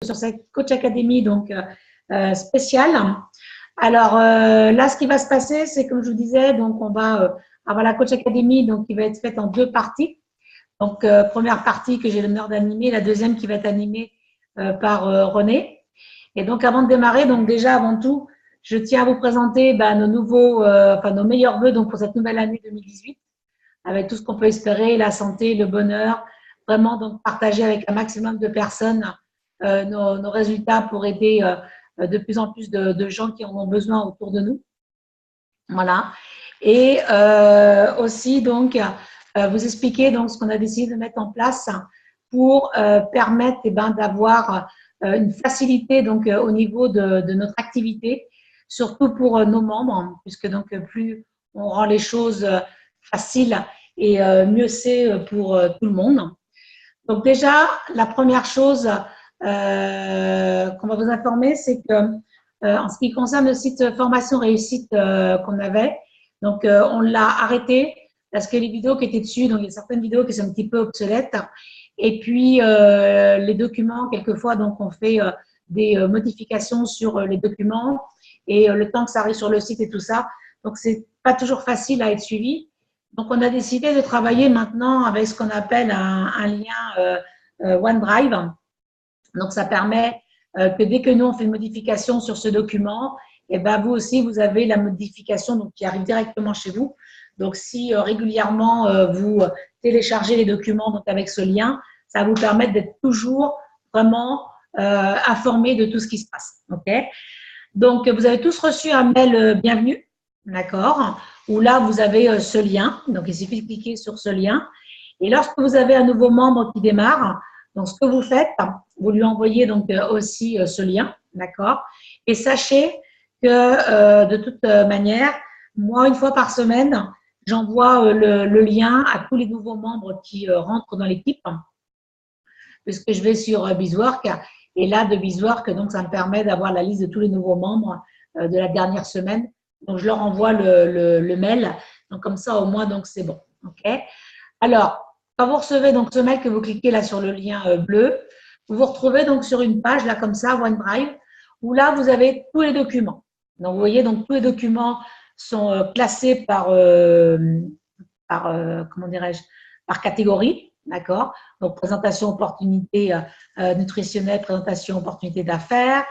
sur cette Coach Academy donc spéciale. Alors là, ce qui va se passer, c'est comme je vous disais, donc on va avoir la Coach Academy donc qui va être faite en deux parties. Donc première partie que j'ai l'honneur d'animer, la deuxième qui va être animée par René. Et donc avant de démarrer, donc déjà avant tout, je tiens à vous présenter nos nouveaux, nos meilleurs vœux donc pour cette nouvelle année 2018, avec tout ce qu'on peut espérer, la santé, le bonheur, vraiment donc partager avec un maximum de personnes nos résultats pour aider de plus en plus de gens qui en ont besoin autour de nous. Voilà. Et aussi donc vous expliquer donc ce qu'on a décidé de mettre en place pour permettre d'avoir une facilité donc au niveau de notre activité, surtout pour nos membres, puisque donc plus on rend les choses faciles et mieux c'est pour tout le monde. Donc déjà, la première chose qu'on va vous informer, c'est que en ce qui concerne le site formation réussite qu'on avait, donc on l'a arrêté parce que les vidéos qui étaient dessus, donc il y a certaines vidéos qui sont un petit peu obsolètes, et puis les documents, quelquefois, donc on fait des modifications sur les documents et le temps que ça arrive sur le site et tout ça, donc c'est pas toujours facile à être suivi. Donc, on a décidé de travailler maintenant avec ce qu'on appelle un lien OneDrive. Donc, ça permet que dès que nous, on fait une modification sur ce document, et vous aussi, vous avez la modification donc, qui arrive directement chez vous. Donc, si régulièrement, vous téléchargez les documents donc, avec ce lien, ça va vous permettre d'être toujours vraiment informé de tout ce qui se passe. Okay. Donc, vous avez tous reçu un mail bienvenue, d'accord, où là, vous avez ce lien. Donc, il suffit de cliquer sur ce lien. Et lorsque vous avez un nouveau membre qui démarre, donc ce que vous faites, vous lui envoyez donc aussi ce lien, d'accord. Et sachez que de toute manière, moi, une fois par semaine, j'envoie le lien à tous les nouveaux membres qui rentrent dans l'équipe, puisque je vais sur BizWork. Et là, de BizWork, donc, ça me permet d'avoir la liste de tous les nouveaux membres de la dernière semaine. Donc, je leur envoie le mail. Donc, comme ça, au moins, donc, c'est bon. OK. Alors, quand vous recevez donc ce mail, que vous cliquez là sur le lien bleu, vous vous retrouvez donc sur une page, là, comme ça, OneDrive, où là, vous avez tous les documents. Donc, vous voyez, donc, tous les documents sont classés par comment dirais-je, par catégorie. D'accord. Donc, présentation, opportunité nutritionnelle, présentation, opportunité d'affaires.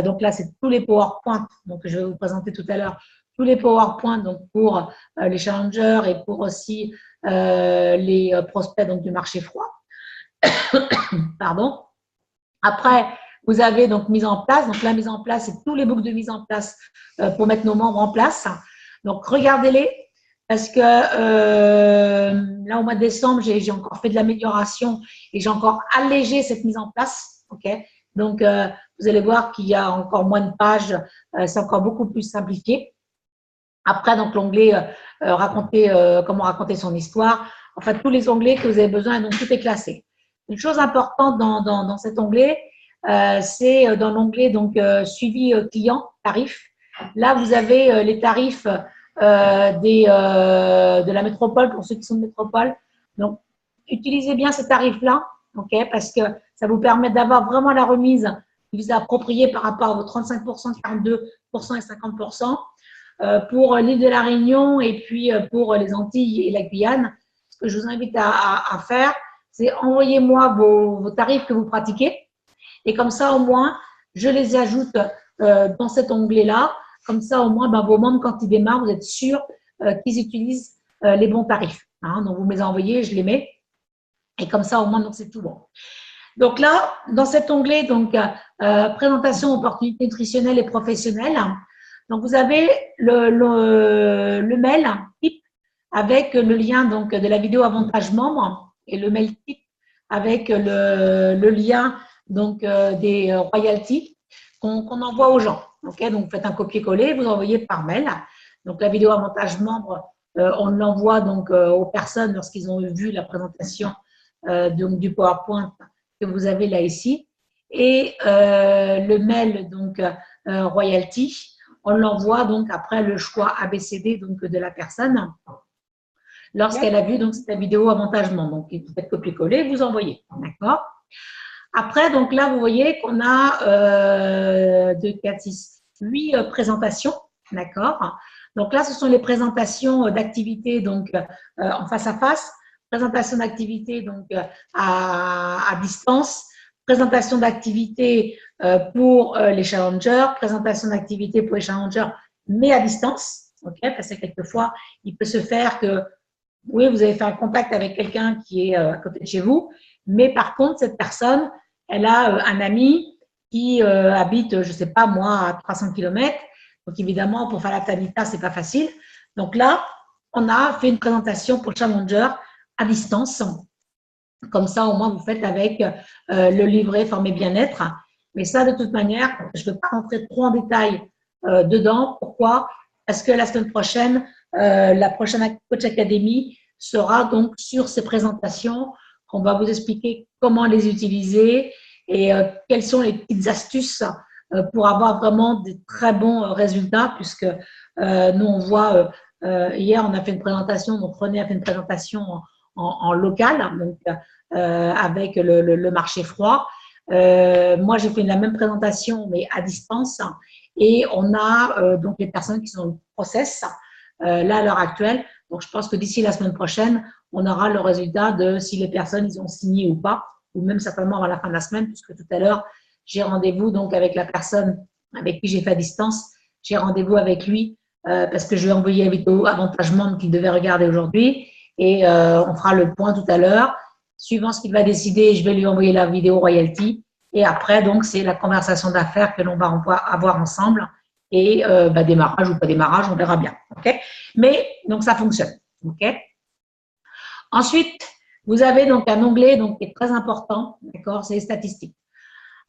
Donc là, c'est tous les PowerPoint. Donc, je vais vous présenter tout à l'heure tous les PowerPoint donc pour les challengers et pour aussi les prospects donc du marché froid. Pardon. Après, vous avez donc mise en place. Donc, la mise en place, c'est tous les books de mise en place pour mettre nos membres en place. Donc, regardez-les. Parce que là, au mois de décembre, j'ai encore fait de l'amélioration et j'ai encore allégé cette mise en place. Okay. Donc, vous allez voir qu'il y a encore moins de pages. C'est encore beaucoup plus simplifié. Après, donc, l'onglet comment raconter son histoire. Enfin, tous les onglets que vous avez besoin, donc tout est classé. Une chose importante dans cet onglet, c'est dans l'onglet donc suivi client, tarif. Là, vous avez les tarifs de la métropole, pour ceux qui sont de métropole. Donc, utilisez bien ces tarifs-là, okay, parce que ça vous permet d'avoir vraiment la remise qui vous est appropriée par rapport à vos 35%, 42% et 50%. Pour l'île de la Réunion et puis pour les Antilles et la Guyane, ce que je vous invite à faire, c'est envoyez-moi vos tarifs que vous pratiquez. Et comme ça, au moins, je les ajoute dans cet onglet-là. Comme ça, au moins, vos membres, quand ils démarrent, vous êtes sûr qu'ils utilisent les bons tarifs. Hein. Donc, vous me les envoyez, je les mets. Et comme ça, au moins, c'est tout bon. Donc là, dans cet onglet, donc présentation, opportunités nutritionnelles et professionnelles, donc vous avez le mail type avec le lien donc de la vidéo avantage membre et le mail type avec le lien donc des royalties qu'on envoie aux gens. Okay, donc vous faites un copier-coller, vous envoyez par mail. Donc la vidéo avantage membre, on l'envoie donc aux personnes lorsqu'ils ont vu la présentation donc du PowerPoint que vous avez là ici. Et le mail donc royalty, on l'envoie donc après le choix ABCD donc de la personne lorsqu'elle a vu donc cette vidéo avantagement. Donc vous faites copier-coller, vous envoyez, d'accord. Après, donc là, vous voyez qu'on a 2, 4, 6, 8 présentations, d'accord? Donc là, ce sont les présentations d'activités donc en face à face, présentation d'activités donc à distance, présentation d'activités pour les challengers, présentation d'activités pour les challengers, mais à distance, ok? Parce que quelquefois, il peut se faire que oui, vous avez fait un contact avec quelqu'un qui est à côté de chez vous, mais par contre, cette personne, elle a un ami qui habite, je ne sais pas moi, à 300 km. Donc évidemment, pour faire la Tanita, ce n'est pas facile. Donc là, on a fait une présentation pour Challenger à distance. Comme ça, au moins, vous faites avec le livret formé bien-être. Mais ça, de toute manière, je ne veux pas rentrer trop en détail dedans. Pourquoi? Parce que la semaine prochaine, la prochaine Coach Academy sera donc sur ces présentations. On va vous expliquer comment les utiliser et quelles sont les petites astuces pour avoir vraiment des très bons résultats, puisque nous, on voit, hier, on a fait une présentation, donc René a fait une présentation en local, donc avec le marché froid. Moi, j'ai fait la même présentation, mais à distance. Et on a donc les personnes qui sont dans le process, là, à l'heure actuelle. Donc, je pense que d'ici la semaine prochaine, on aura le résultat de si les personnes, ils ont signé ou pas, ou même certainement à la fin de la semaine, puisque tout à l'heure, j'ai rendez-vous donc avec la personne avec qui j'ai fait à distance. J'ai rendez-vous avec lui parce que je lui ai envoyé la vidéo Avantage Membre qu'il devait regarder aujourd'hui. Et on fera le point tout à l'heure. Suivant ce qu'il va décider, je vais lui envoyer la vidéo royalty. Et après, donc, c'est la conversation d'affaires que l'on va avoir ensemble. Et démarrage ou pas démarrage, on verra bien. Okay, mais donc, ça fonctionne. Okay. Ensuite, vous avez donc un onglet donc, qui est très important, d'accord, c'est les statistiques.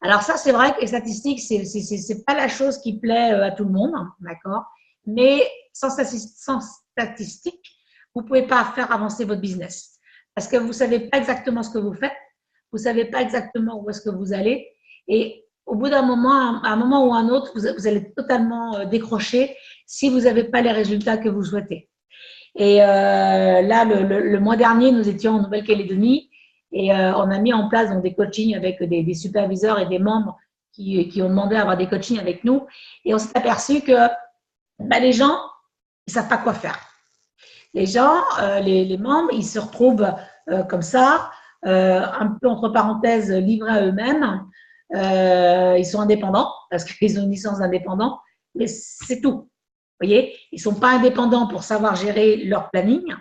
Alors ça, c'est vrai que les statistiques, c'est pas la chose qui plaît à tout le monde, d'accord, mais sans statistiques, vous pouvez pas faire avancer votre business parce que vous savez pas exactement ce que vous faites, vous savez pas exactement où est-ce que vous allez et au bout d'un moment, à un moment ou à un autre, vous allez totalement décrocher si vous n'avez pas les résultats que vous souhaitez. Et là, le mois dernier, nous étions en Nouvelle-Calédonie et on a mis en place donc, des coachings avec des superviseurs et des membres qui ont demandé à avoir des coachings avec nous. Et on s'est aperçu que les gens, ils ne savent pas quoi faire. Les gens, les membres, ils se retrouvent comme ça, un peu entre parenthèses, livrés à eux-mêmes. Ils sont indépendants parce qu'ils ont une licence d'indépendant, mais c'est tout. Vous voyez, ils ne sont pas indépendants pour savoir gérer leur planning,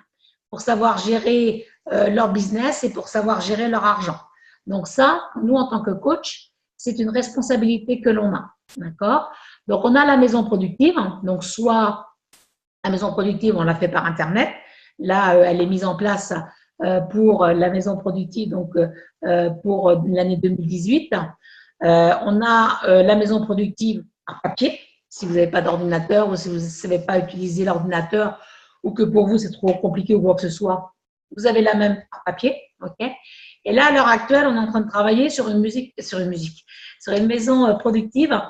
pour savoir gérer leur business et pour savoir gérer leur argent. Donc ça, nous, en tant que coach, c'est une responsabilité que l'on a. D'accord? Donc, on a la maison productive. Donc, soit la maison productive, on l'a fait par Internet. Là, elle est mise en place pour la maison productive, donc pour l'année 2018. On a la maison productive par papier, si vous n'avez pas d'ordinateur ou si vous ne savez pas utiliser l'ordinateur ou que pour vous c'est trop compliqué ou quoi que ce soit, vous avez la même par papier. Okay, et là, à l'heure actuelle, on est en train de travailler sur une maison productive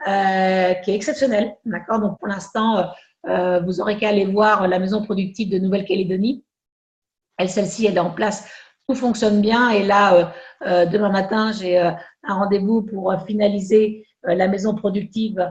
qui est exceptionnelle. D'accord, donc pour l'instant, vous aurez qu'à aller voir la maison productive de Nouvelle-Calédonie. Celle-ci, elle est en place, tout fonctionne bien. Et là, demain matin, j'ai un rendez-vous pour finaliser la maison productive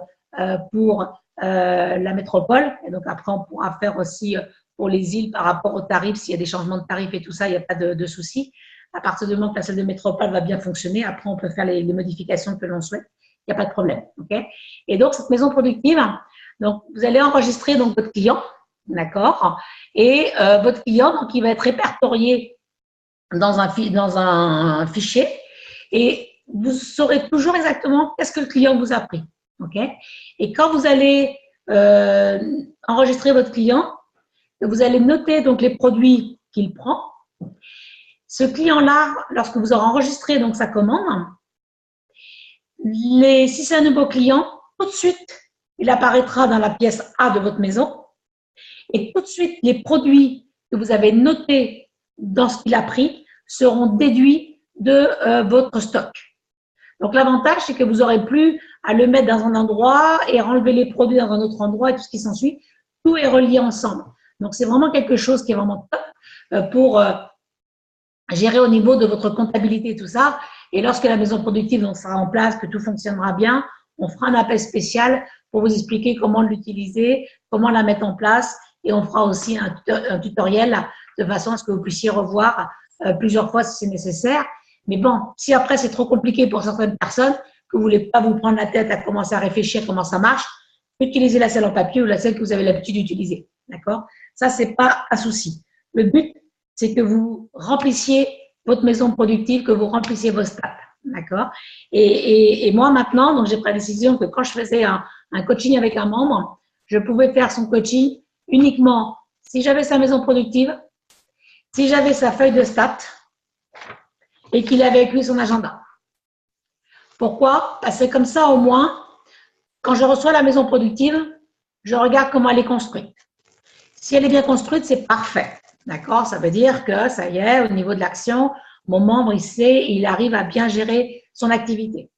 pour la métropole. Et donc, après, on pourra faire aussi pour les îles par rapport aux tarifs. S'il y a des changements de tarifs et tout ça, il n'y a pas de souci. À partir du moment que la salle de métropole va bien fonctionner, après, on peut faire les modifications que l'on souhaite. Il n'y a pas de problème. Okay, et donc, cette maison productive, donc, vous allez enregistrer donc, votre client. D'accord. Et votre client, donc, il va être répertorié dans un fichier et vous saurez toujours exactement qu'est-ce que le client vous a pris. Okay, et quand vous allez enregistrer votre client, vous allez noter donc les produits qu'il prend. Ce client-là, lorsque vous aurez enregistré donc sa commande, si c'est un nouveau client, tout de suite, il apparaîtra dans la pièce A de votre maison. Et tout de suite, les produits que vous avez notés dans ce qu'il a pris seront déduits de votre stock. Donc, l'avantage, c'est que vous n'aurez plus à le mettre dans un endroit et enlever les produits dans un autre endroit et tout ce qui s'ensuit. Tout est relié ensemble. Donc, c'est vraiment quelque chose qui est vraiment top pour gérer au niveau de votre comptabilité et tout ça. Et lorsque la maison productive donc, sera en place, que tout fonctionnera bien, on fera un appel spécial pour vous expliquer comment l'utiliser, comment la mettre en place. Et on fera aussi un tutoriel de façon à ce que vous puissiez revoir plusieurs fois si c'est nécessaire. Mais bon, si après c'est trop compliqué pour certaines personnes, que vous ne voulez pas vous prendre la tête à commencer à réfléchir comment ça marche, utilisez la selle en papier ou la selle que vous avez l'habitude d'utiliser. D'accord? Ça, c'est pas un souci. Le but, c'est que vous remplissiez votre maison productive, que vous remplissiez vos stats. D'accord? Et moi, maintenant, donc j'ai pris la décision que quand je faisais un coaching avec un membre, je pouvais faire son coaching uniquement si j'avais sa maison productive, si j'avais sa feuille de stats et qu'il avait avec lui son agenda. Pourquoi? Parce que comme ça, au moins, quand je reçois la maison productive, je regarde comment elle est construite. Si elle est bien construite, c'est parfait. D'accord? Ça veut dire que ça y est, au niveau de l'action, mon membre, il sait, il arrive à bien gérer son activité.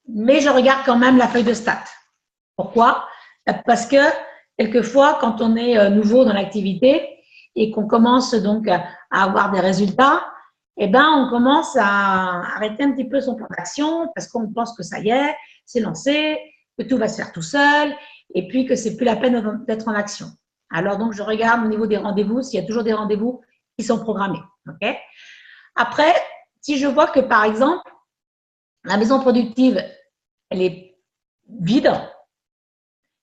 Mais je regarde quand même la feuille de stats. Pourquoi? Parce que quelquefois, quand on est nouveau dans l'activité et qu'on commence donc à avoir des résultats, eh ben, on commence à arrêter un petit peu son plan d'action parce qu'on pense que ça y est, c'est lancé, que tout va se faire tout seul et puis que c'est plus la peine d'être en action. Alors donc, je regarde au niveau des rendez-vous s'il y a toujours des rendez-vous qui sont programmés. Okay? Après, si je vois que par exemple, la maison productive, elle est vide,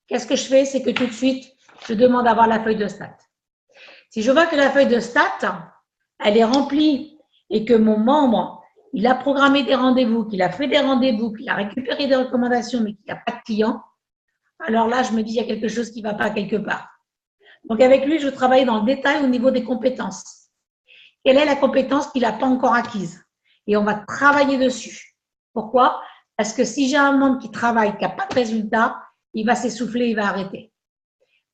qu'est-ce que je fais? C'est que tout de suite, je demande à avoir la feuille de stats. Si je vois que la feuille de stats, elle est remplie et que mon membre, il a programmé des rendez-vous, qu'il a fait des rendez-vous, qu'il a récupéré des recommandations, mais qu'il n'y a pas de clients, alors là, je me dis qu'il y a quelque chose qui ne va pas quelque part. Donc, avec lui, je travaille dans le détail au niveau des compétences. Quelle est la compétence qu'il n'a pas encore acquise? Et on va travailler dessus. Pourquoi? Parce que si j'ai un membre qui travaille, qui n'a pas de résultat, il va s'essouffler, il va arrêter.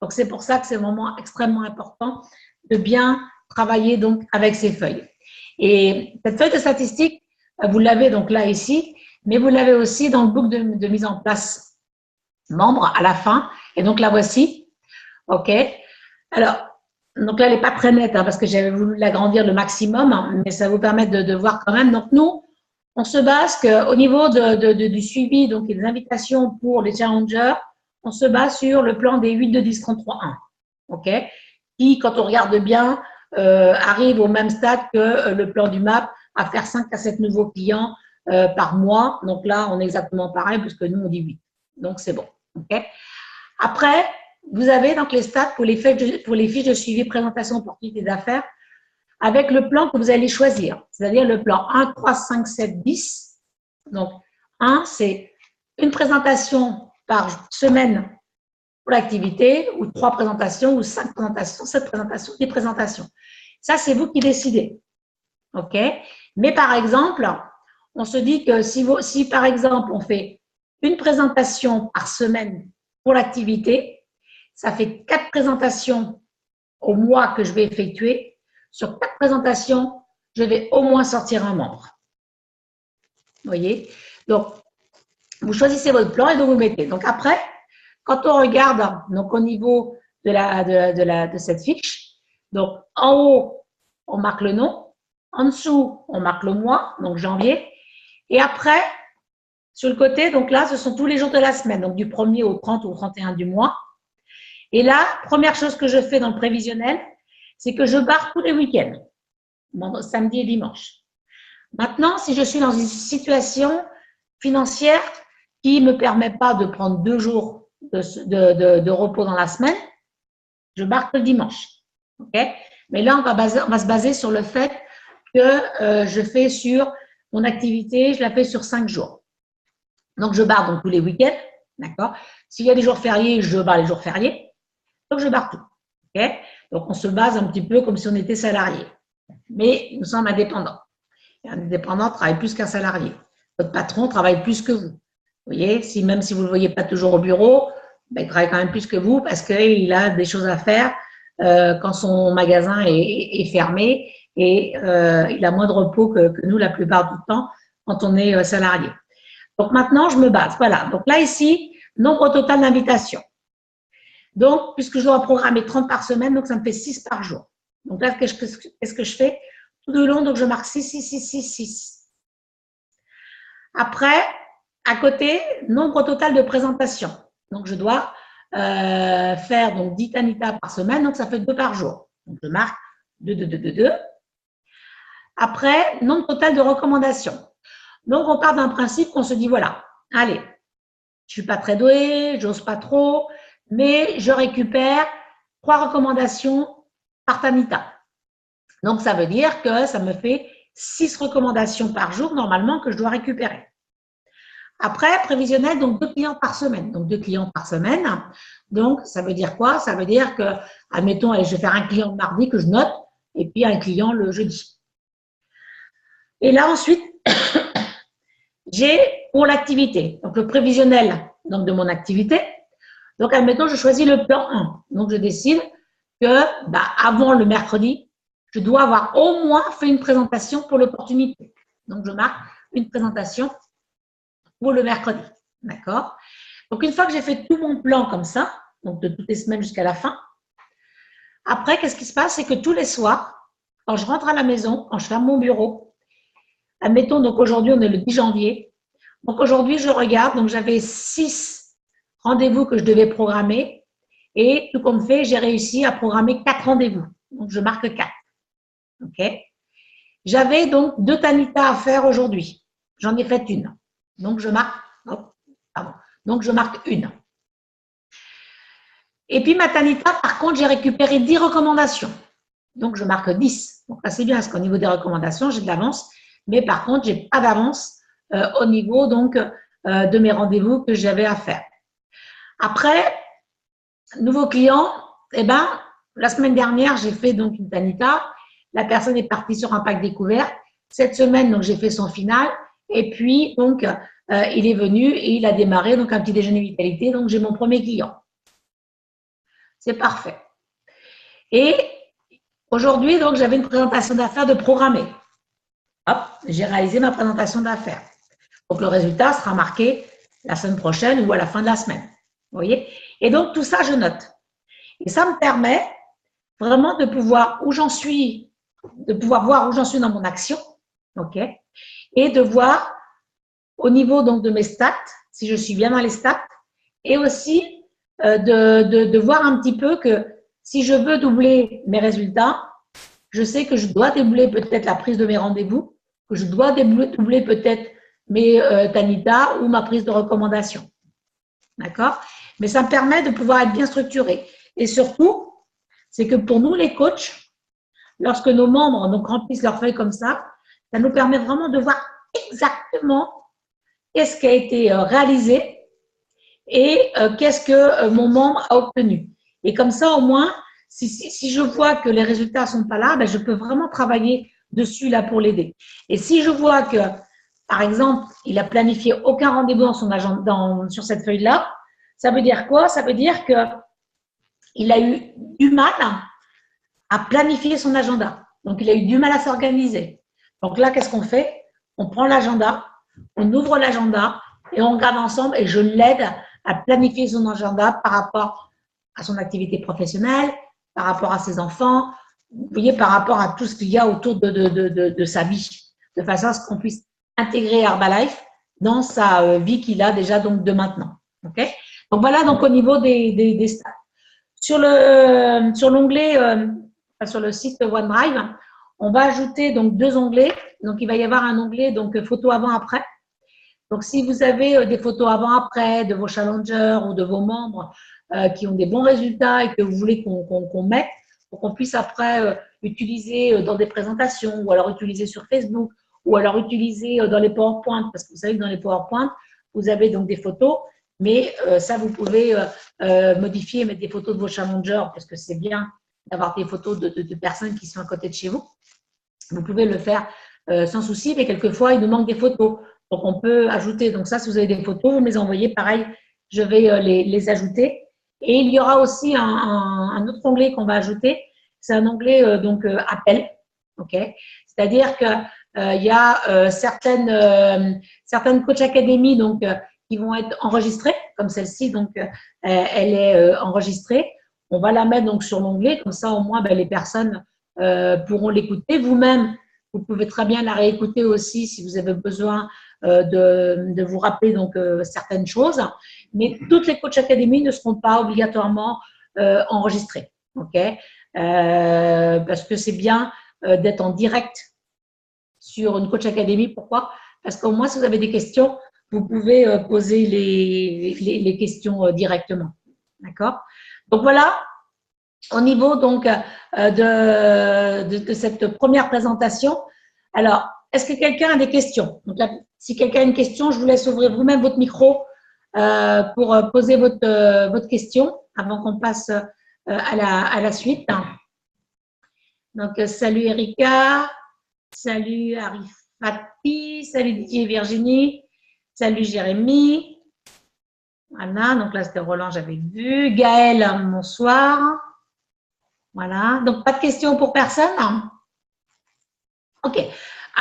Donc, c'est pour ça que c'est vraiment extrêmement important de bien travailler donc avec ces feuilles. Et cette feuille de statistiques, vous l'avez donc là, ici, mais vous l'avez aussi dans le book de mise en place membre à la fin. Et donc, la voici. OK. Alors, donc là, elle n'est pas très nette parce que j'avais voulu l'agrandir le maximum, mais ça vous permet de voir quand même. Donc, nous, on se base qu'au niveau du suivi donc, et des invitations pour les challengers, on se base sur le plan des 8, 2, 10, 33, 1. OK? Qui, quand on regarde bien, arrive au même stade que le plan du MAP à faire 5 à 7 nouveaux clients par mois. Donc là, on est exactement pareil parce que nous, on dit 8. Donc, c'est bon. OK? Après, vous avez donc les stats pour les fiches de suivi présentation opportunité d'affaires avec le plan que vous allez choisir, c'est-à-dire le plan 1, 3, 5, 7, 10. Donc, 1, c'est une présentation par semaine pour l'activité, ou 3 présentations, ou 5 présentations, 7 présentations, 10 présentations. Ça, c'est vous qui décidez. OK? Mais par exemple, on se dit que si par exemple, on fait une présentation par semaine pour l'activité, ça fait 4 présentations au mois que je vais effectuer. Sur 4 présentations, je vais au moins sortir un membre. Vous voyez? Donc, vous choisissez votre plan et donc vous le mettez. Donc après, quand on regarde donc au niveau de cette fiche, donc en haut, on marque le nom. En dessous, on marque le mois, donc janvier. Et après, sur le côté, donc là, ce sont tous les jours de la semaine, donc du 1er au 30 ou au 31 du mois. Et là, première chose que je fais dans le prévisionnel, c'est que je barre tous les week-ends, samedi et dimanche. Maintenant, si je suis dans une situation financière qui ne me permet pas de prendre 2 jours de repos dans la semaine, je barre que le dimanche. Okay? Mais là, on va se baser sur le fait que je fais sur mon activité, je la fais sur 5 jours. Donc, je barre donc tous les week-ends. D'accord? S'il y a des jours fériés, je barre les jours fériés. Donc, je barre tout. Okay? Donc, on se base un petit peu comme si on était salarié. Mais nous sommes indépendants. Un indépendant travaille plus qu'un salarié. Votre patron travaille plus que vous. Vous voyez, même si vous ne le voyez pas toujours au bureau, ben, il travaille quand même plus que vous parce qu'il a des choses à faire quand son magasin est fermé et il a moins de repos que nous la plupart du temps quand on est salarié. Donc, maintenant, je me base. Voilà. Donc, là, ici, nombre total d'invitations. Donc, puisque je dois programmer 30 par semaine, donc ça me fait 6 par jour. Donc là, qu'est-ce que je fais? Tout le long, donc je marque 6, 6, 6, 6, 6. Après, à côté, nombre total de présentations. Donc, je dois faire donc 10 Tanita par semaine, donc ça fait 2 par jour. Donc, je marque 2, 2, 2, 2, 2. Après, nombre total de recommandations. Donc, on part d'un principe qu'on se dit, voilà, allez, je ne suis pas très douée, j'ose pas trop, mais je récupère 3 recommandations par Tanita. Donc, ça veut dire que ça me fait 6 recommandations par jour, normalement, que je dois récupérer. Après, prévisionnel, donc 2 clients par semaine. Donc, 2 clients par semaine. Donc, ça veut dire quoi? Ça veut dire que, admettons, allez, je vais faire un client le mardi que je note, et puis un client le jeudi. Et là, ensuite, j'ai pour l'activité, donc le prévisionnel donc de mon activité. Donc, admettons, je choisis le plan 1. Donc, je décide que avant le mercredi, je dois avoir au moins fait une présentation pour l'opportunité. Donc, je marque une présentation pour le mercredi. D'accord? Donc, une fois que j'ai fait tout mon plan comme ça, donc de toutes les semaines jusqu'à la fin, après, qu'est-ce qui se passe? C'est que tous les soirs, quand je rentre à la maison, quand je ferme mon bureau, admettons, donc aujourd'hui, on est le 10 janvier. Donc, aujourd'hui, je regarde, donc j'avais 6 rendez-vous que je devais programmer et tout compte fait, j'ai réussi à programmer 4 rendez-vous. Donc, je marque 4. OK? J'avais donc 2 Tanita à faire aujourd'hui. J'en ai fait une. Donc, je marque, donc, je marque une. Et puis, ma Tanita, par contre, j'ai récupéré 10 recommandations. Donc, je marque 10. Donc, là, c'est bien parce qu'au niveau des recommandations, j'ai de l'avance. Mais par contre, je n'ai pas d'avance au niveau donc, de mes rendez-vous que j'avais à faire. Après, nouveau client, eh ben, la semaine dernière, j'ai fait donc une Tanita. La personne est partie sur un pack découvert. Cette semaine, donc, j'ai fait son final. Et puis, donc, il est venu et il a démarré donc un petit déjeuner vitalité. Donc, j'ai mon premier client. C'est parfait. Et aujourd'hui, donc, j'avais une présentation d'affaires de programmer. Hop, j'ai réalisé ma présentation d'affaires. Donc, le résultat sera marqué la semaine prochaine ou à la fin de la semaine. Vous voyez? Et donc, tout ça, je note. Et ça me permet vraiment de pouvoir où j'en suis, de pouvoir voir où j'en suis dans mon action, ok, et de voir au niveau donc de mes stats, si je suis bien dans les stats, et aussi de voir un petit peu que si je veux doubler mes résultats, je sais que je dois doubler peut-être la prise de mes rendez-vous, que je dois doubler peut-être mes Tanita ou ma prise de recommandation. D'accord? Mais ça me permet de pouvoir être bien structuré. Et surtout, c'est que pour nous, les coachs, lorsque nos membres donc, remplissent leurs feuilles comme ça nous permet vraiment de voir exactement qu'est-ce qui a été réalisé et qu'est-ce que mon membre a obtenu. Et comme ça, au moins, si je vois que les résultats ne sont pas là, ben, je peux vraiment travailler dessus là pour l'aider. Et si je vois que, par exemple, il a planifié aucun rendez-vous dans son agenda, sur cette feuille-là, ça veut dire quoi? Ça veut dire qu'il a eu du mal à planifier son agenda. Donc, il a eu du mal à s'organiser. Donc là, qu'est-ce qu'on fait? On prend l'agenda, on ouvre l'agenda et on regarde ensemble et je l'aide à planifier son agenda par rapport à son activité professionnelle, par rapport à ses enfants, vous voyez, par rapport à tout ce qu'il y a autour de sa vie, de façon à ce qu'on puisse intégrer Herbalife dans sa vie qu'il a déjà donc de maintenant. Okay? Donc voilà, donc au niveau des stats. Sur l'onglet, sur le site OneDrive, on va ajouter donc 2 onglets. Donc il va y avoir un onglet donc photo avant-après. Donc si vous avez des photos avant-après de vos challengers ou de vos membres qui ont des bons résultats et que vous voulez qu'on mette pour qu'on puisse après utiliser dans des présentations ou alors utiliser sur Facebook ou alors utiliser dans les PowerPoint, parce que vous savez que dans les PowerPoint, vous avez donc des photos, mais ça, vous pouvez modifier, mettre des photos de vos challengers, parce que c'est bien d'avoir des photos de personnes qui sont à côté de chez vous. Vous pouvez le faire sans souci, mais quelquefois, il nous manque des photos. Donc, on peut ajouter. Donc, ça, si vous avez des photos, vous me les envoyez. Pareil, je vais les ajouter. Et il y aura aussi un autre onglet qu'on va ajouter. C'est un onglet donc appel. Okay. C'est-à-dire que il y a certaines Coach Academy donc qui vont être enregistrées, comme celle-ci. Donc, elle est enregistrée. On va la mettre donc sur l'onglet. Comme ça, au moins, les personnes pourront l'écouter. Vous-même, vous pouvez très bien la réécouter aussi si vous avez besoin de vous rappeler donc certaines choses. Mais toutes les Coach Academy ne seront pas obligatoirement enregistrées. Ok, parce que c'est bien d'être en direct sur une Coach Academy. Pourquoi? Parce qu'au moins, si vous avez des questions, vous pouvez poser les questions directement. D'accord? Donc voilà, au niveau donc de cette première présentation. Alors, est-ce que quelqu'un a des questions? Donc là, si quelqu'un a une question, je vous laisse ouvrir vous-même votre micro pour poser votre question avant qu'on passe à la suite. Donc, salut Erika, salut Arifati, salut Didier et Virginie, salut Jérémy. Voilà, donc là c'était Roland, j'avais vu. Gaël, bonsoir. Voilà, donc pas de questions pour personne. Ok,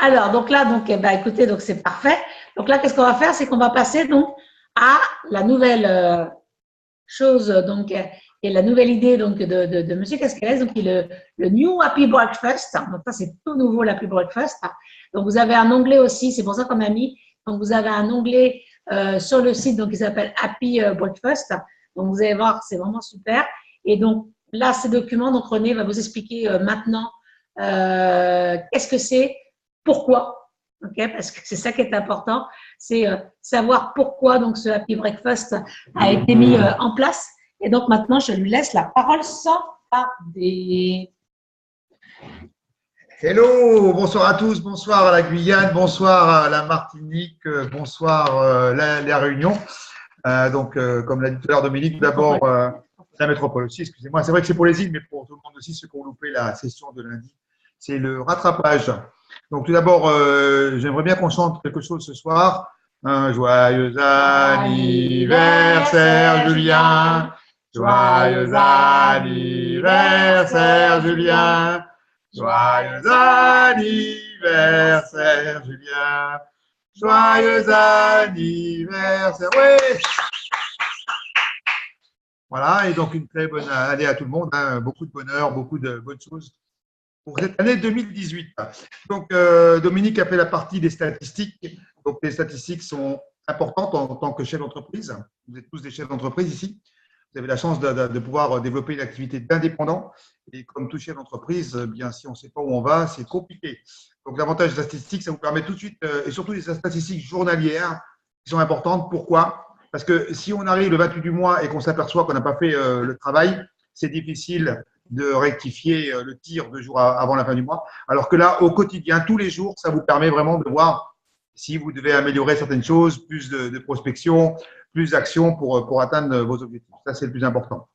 alors donc là, donc, écoutez, donc c'est parfait. Donc là, qu'est-ce qu'on va faire? C'est qu'on va passer donc à la nouvelle chose, donc, et la nouvelle idée donc, de M. Cascales, donc, qui est le New Happy Breakfast. Donc, ça, c'est tout nouveau, l'Happy Breakfast. Donc, vous avez un onglet aussi, c'est pour ça qu'on a mis. Donc, vous avez un onglet sur le site donc, qui s'appelle Happy Breakfast. Donc, vous allez voir, c'est vraiment super. Et donc, là, ces documents, donc René va vous expliquer maintenant qu'est-ce que c'est, pourquoi. Okay, parce que c'est ça qui est important, c'est savoir pourquoi donc ce Happy Breakfast a été mis en place. Et donc maintenant, je lui laisse la parole sans tarder. Hello, bonsoir à tous, bonsoir à la Guyane, bonsoir à la Martinique, bonsoir la Réunion. Comme l'a dit tout à l'heure Dominique, d'abord la métropole aussi, excusez-moi. C'est vrai que c'est pour les îles, mais pour tout le monde aussi, ceux qui ont loupé la session de lundi, c'est le rattrapage. Donc tout d'abord, j'aimerais bien qu'on chante quelque chose ce soir. Un joyeux anniversaire, Julien. Joyeux anniversaire, Julien. Joyeux anniversaire, Julien. Joyeux anniversaire. Oui. Voilà, et donc une très bonne année à tout le monde. Hein, beaucoup de bonheur, beaucoup de bonnes choses pour cette année 2018. Donc, Dominique a fait la partie des statistiques. Donc, les statistiques sont importantes en tant que chef d'entreprise. Vous êtes tous des chefs d'entreprise ici. Vous avez la chance de pouvoir développer une activité d'indépendant. Et comme tout chef d'entreprise, bien, si on ne sait pas où on va, c'est compliqué. Donc, l'avantage des statistiques, ça vous permet tout de suite, et surtout les statistiques journalières qui sont importantes. Pourquoi? Parce que si on arrive le 28 du mois et qu'on s'aperçoit qu'on n'a pas fait le travail, c'est difficile de rectifier le tir 2 jours avant la fin du mois. Alors que là, au quotidien, tous les jours, ça vous permet vraiment de voir si vous devez améliorer certaines choses, plus de prospection, plus d'action pour atteindre vos objectifs. Ça, c'est le plus important.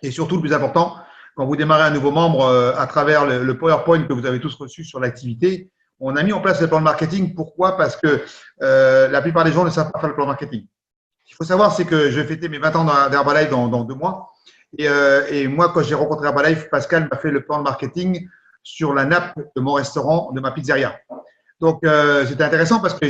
Et surtout, le plus important, quand vous démarrez un nouveau membre à travers le PowerPoint que vous avez tous reçu sur l'activité, on a mis en place le plan de marketing. Pourquoi? Parce que la plupart des gens ne savent pas faire le plan de marketing. Ce qu'il faut savoir, c'est que je vais fêter mes 20 ans d'Herbalife dans 2 mois. Et moi, quand j'ai rencontré Herbalife, Pascal m'a fait le plan de marketing sur la nappe de mon restaurant, de ma pizzeria. Donc, c'était intéressant parce que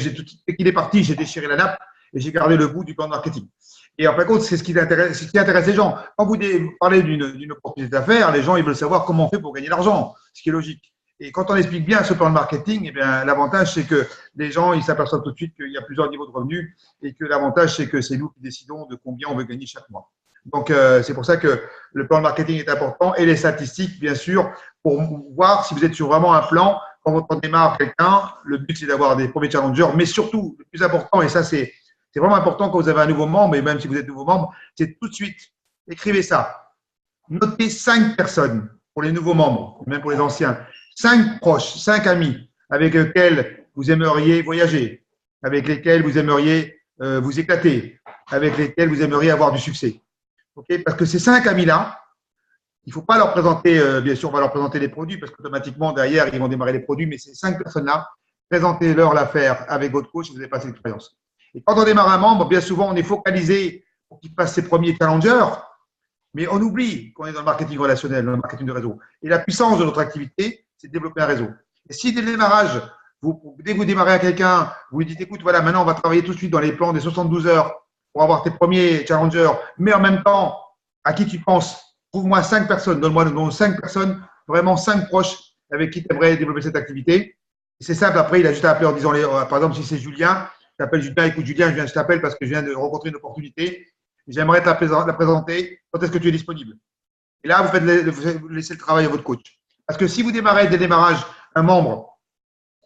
dès qu'il est parti, j'ai déchiré la nappe et j'ai gardé le bout du plan de marketing. Et en fin de compte, c'est ce qui intéresse les gens. Quand vous parlez d'une opportunité d'affaires, les gens ils veulent savoir comment on fait pour gagner de l'argent, ce qui est logique. Et quand on explique bien ce plan de marketing, eh bien, l'avantage, c'est que les gens ils s'aperçoivent tout de suite qu'il y a plusieurs niveaux de revenus et que l'avantage, c'est que c'est nous qui décidons de combien on veut gagner chaque mois. Donc, c'est pour ça que le plan de marketing est important et les statistiques, bien sûr, pour voir si vous êtes sur vraiment un plan. Quand on démarre quelqu'un, le but, c'est d'avoir des premiers challengers, mais surtout, le plus important, et ça, c'est vraiment important quand vous avez un nouveau membre, et même si vous êtes nouveau membre, c'est tout de suite, écrivez ça. Notez 5 personnes pour les nouveaux membres, même pour les anciens. 5 proches, 5 amis avec lesquels vous aimeriez voyager, avec lesquels vous aimeriez vous éclater, avec lesquels vous aimeriez avoir du succès. Okay, parce que ces 5 amis-là, il ne faut pas leur présenter, bien sûr, on va leur présenter les produits parce qu'automatiquement, derrière, ils vont démarrer les produits. Mais ces 5 personnes-là, présentez-leur l'affaire avec votre coach si vous avez passé l'expérience. Et quand on démarre un membre, bien souvent, on est focalisé pour qu'il fasse ses premiers challengers, mais on oublie qu'on est dans le marketing relationnel, dans le marketing de réseau. Et la puissance de notre activité, c'est de développer un réseau. Et si dès le démarrage, dès que vous démarrez à quelqu'un, vous lui dites, écoute, voilà, maintenant, on va travailler tout de suite dans les plans des 72 heures pour avoir tes premiers challengers, mais en même temps, à qui tu penses? Trouve-moi 5 personnes, donne-moi 5 personnes, vraiment 5 proches avec qui tu aimerais développer cette activité. C'est simple, après, il a juste à appeler en disant, par exemple, si c'est Julien, t'appelles Julien, écoute Julien, je t'appelle parce que je viens de rencontrer une opportunité. J'aimerais te la présenter. Quand est-ce que tu es disponible? Et là, vous laissez le travail à votre coach. Parce que si vous démarrez dès le démarrage un membre,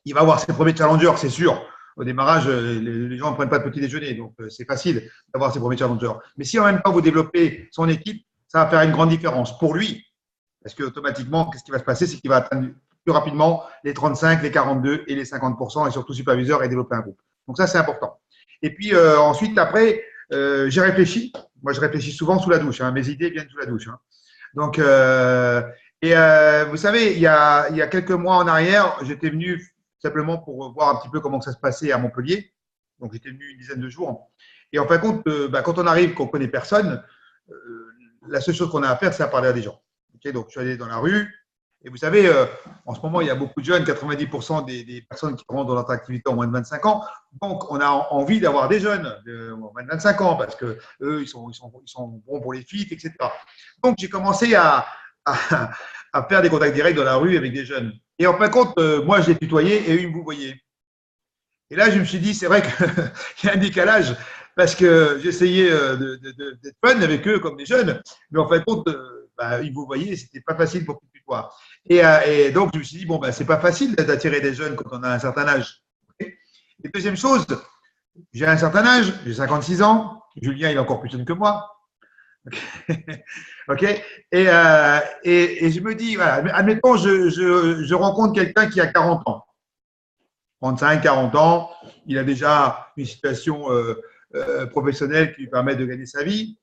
il va avoir ses premiers challengers, c'est sûr. Au démarrage, les gens ne prennent pas de petit déjeuner, donc c'est facile d'avoir ses premiers challengers. Mais si en même temps vous développez son équipe, ça va faire une grande différence pour lui. Parce qu'automatiquement, qu'est-ce qui va se passer? C'est qu'il va atteindre plus rapidement les 35, les 42 et les 50%, et surtout superviseur, et développer un groupe. Donc ça, c'est important. Et puis ensuite, après, j'ai réfléchi. Moi, je réfléchis souvent sous la douche. Hein. Mes idées viennent sous la douche. Hein. Donc, vous savez, il y a quelques mois en arrière, j'étais venu simplement pour voir un petit peu comment ça se passait à Montpellier. Donc, j'étais venu une dizaine de jours. Et en fin de compte, quand on arrive, qu'on ne connaît personne, la seule chose qu'on a à faire, c'est à parler à des gens. Okay, donc, je suis allé dans la rue. Et vous savez, en ce moment, il y a beaucoup de jeunes, 90% des personnes qui rentrent dans notre activité en moins de 25 ans. Donc, on a envie d'avoir des jeunes en moins de 25 ans parce qu'eux, ils sont bons pour les filles, etc. Donc, j'ai commencé à faire des contacts directs dans la rue avec des jeunes. Et en fin de compte, moi, je les tutoyais et eux, ils me vous voyaient. Et là, je me suis dit, c'est vrai qu'il y a un décalage parce que j'essayais d'être fun avec eux comme des jeunes. Mais en fin de compte, ils vous voyaient, c'était pas facile pour qu'ils tutoient. Et donc, je me suis dit, bon, c'est pas facile d'attirer des jeunes quand on a un certain âge. Et deuxième chose, j'ai un certain âge, j'ai 56 ans. Julien, il est encore plus jeune que moi. OK. Et je me dis, voilà, admettons, je rencontre quelqu'un qui a 40 ans, 35, 40 ans, il a déjà une situation professionnelle qui lui permet de gagner sa vie.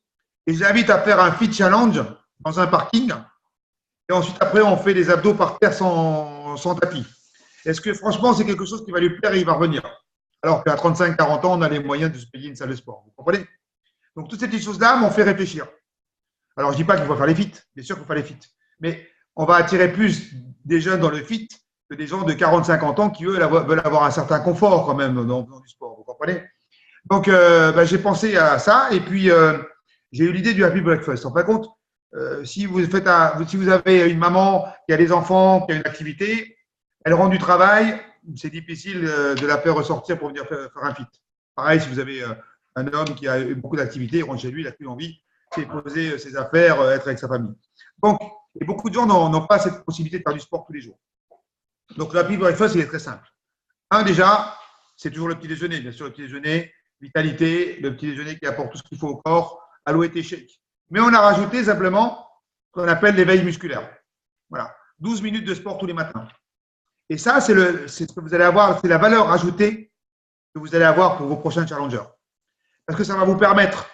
Et j'invite à faire un fit challenge dans un parking. Et ensuite, après, on fait des abdos par terre sans tapis. Est-ce que franchement, c'est quelque chose qui va lui plaire et il va revenir? Alors qu'à 35, 40 ans, on a les moyens de se payer une salle de sport. Vous comprenez? Donc, toutes ces petites choses-là m'ont fait réfléchir. Alors, je ne dis pas qu'il faut faire les fit, bien sûr qu'il faut faire les fit. Mais on va attirer plus des jeunes dans le fit que des gens de 40-50 ans qui, eux, veulent avoir un certain confort quand même dans du sport. Vous comprenez? Donc, j'ai pensé à ça et puis j'ai eu l'idée du Happy Breakfast. En fin de compte, si vous avez une maman qui a des enfants, qui a une activité, elle rentre du travail, c'est difficile de la faire ressortir pour venir faire un fit. Pareil, si vous avez un homme qui a beaucoup d'activités, il rentre chez lui, il n'a plus envie, c'est poser ses affaires, être avec sa famille. Donc, et beaucoup de gens n'ont pas cette possibilité de faire du sport tous les jours. Donc, le Happy Breakfast, il est très simple. Déjà, c'est toujours le petit déjeuner. Bien sûr, le petit déjeuner, vitalité, le petit déjeuner qui apporte tout ce qu'il faut au corps, Alouette et shake. Mais on a rajouté simplement ce qu'on appelle l'éveil musculaire. Voilà, 12 minutes de sport tous les matins. Et ça, c'est ce que vous allez avoir, c'est la valeur ajoutée que vous allez avoir pour vos prochains challengers. Parce que ça va vous permettre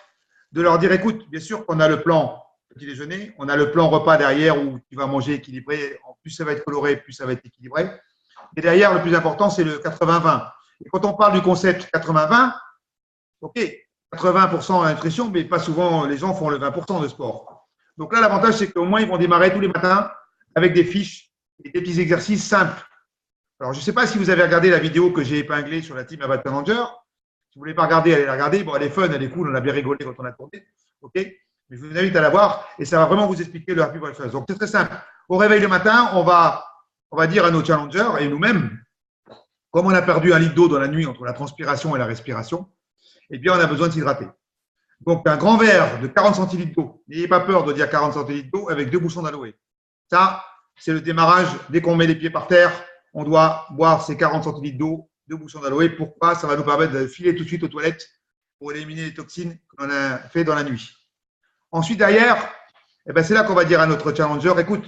de leur dire, écoute, bien sûr qu'on a le plan petit déjeuner, on a le plan repas derrière où tu vas manger équilibré. En plus, ça va être coloré, plus ça va être équilibré. Et derrière, le plus important, c'est le 80-20. Et quand on parle du concept 80-20, OK, 80% à nutrition, mais pas souvent, les gens font le 20% de sport. Donc là, l'avantage, c'est qu'au moins, ils vont démarrer tous les matins avec des fiches et des petits exercices simples. Alors, je ne sais pas si vous avez regardé la vidéo que j'ai épinglée sur la team Avatar Challenger. Si vous ne voulez pas regarder, allez la regarder. Bon, elle est fun, elle est cool, on a bien rigolé quand on a tourné. OK? Mais je vous invite à la voir et ça va vraiment vous expliquer le Happy Breakfast. Donc, c'est très simple. Au réveil le matin, on va dire à nos challengers et nous-mêmes, comme on a perdu 1 litre d'eau dans la nuit entre la transpiration et la respiration, eh bien, on a besoin de s'hydrater. Donc, un grand verre de 40 centilitres d'eau. N'ayez pas peur de dire 40 centilitres d'eau avec 2 bouchons d'aloe. Ça, c'est le démarrage. Dès qu'on met les pieds par terre, on doit boire ces 40 centilitres d'eau, 2 bouchons d'aloe. Pourquoi? Ça va nous permettre de filer tout de suite aux toilettes pour éliminer les toxines qu'on a fait dans la nuit. Ensuite, derrière, c'est là qu'on va dire à notre challenger, écoute,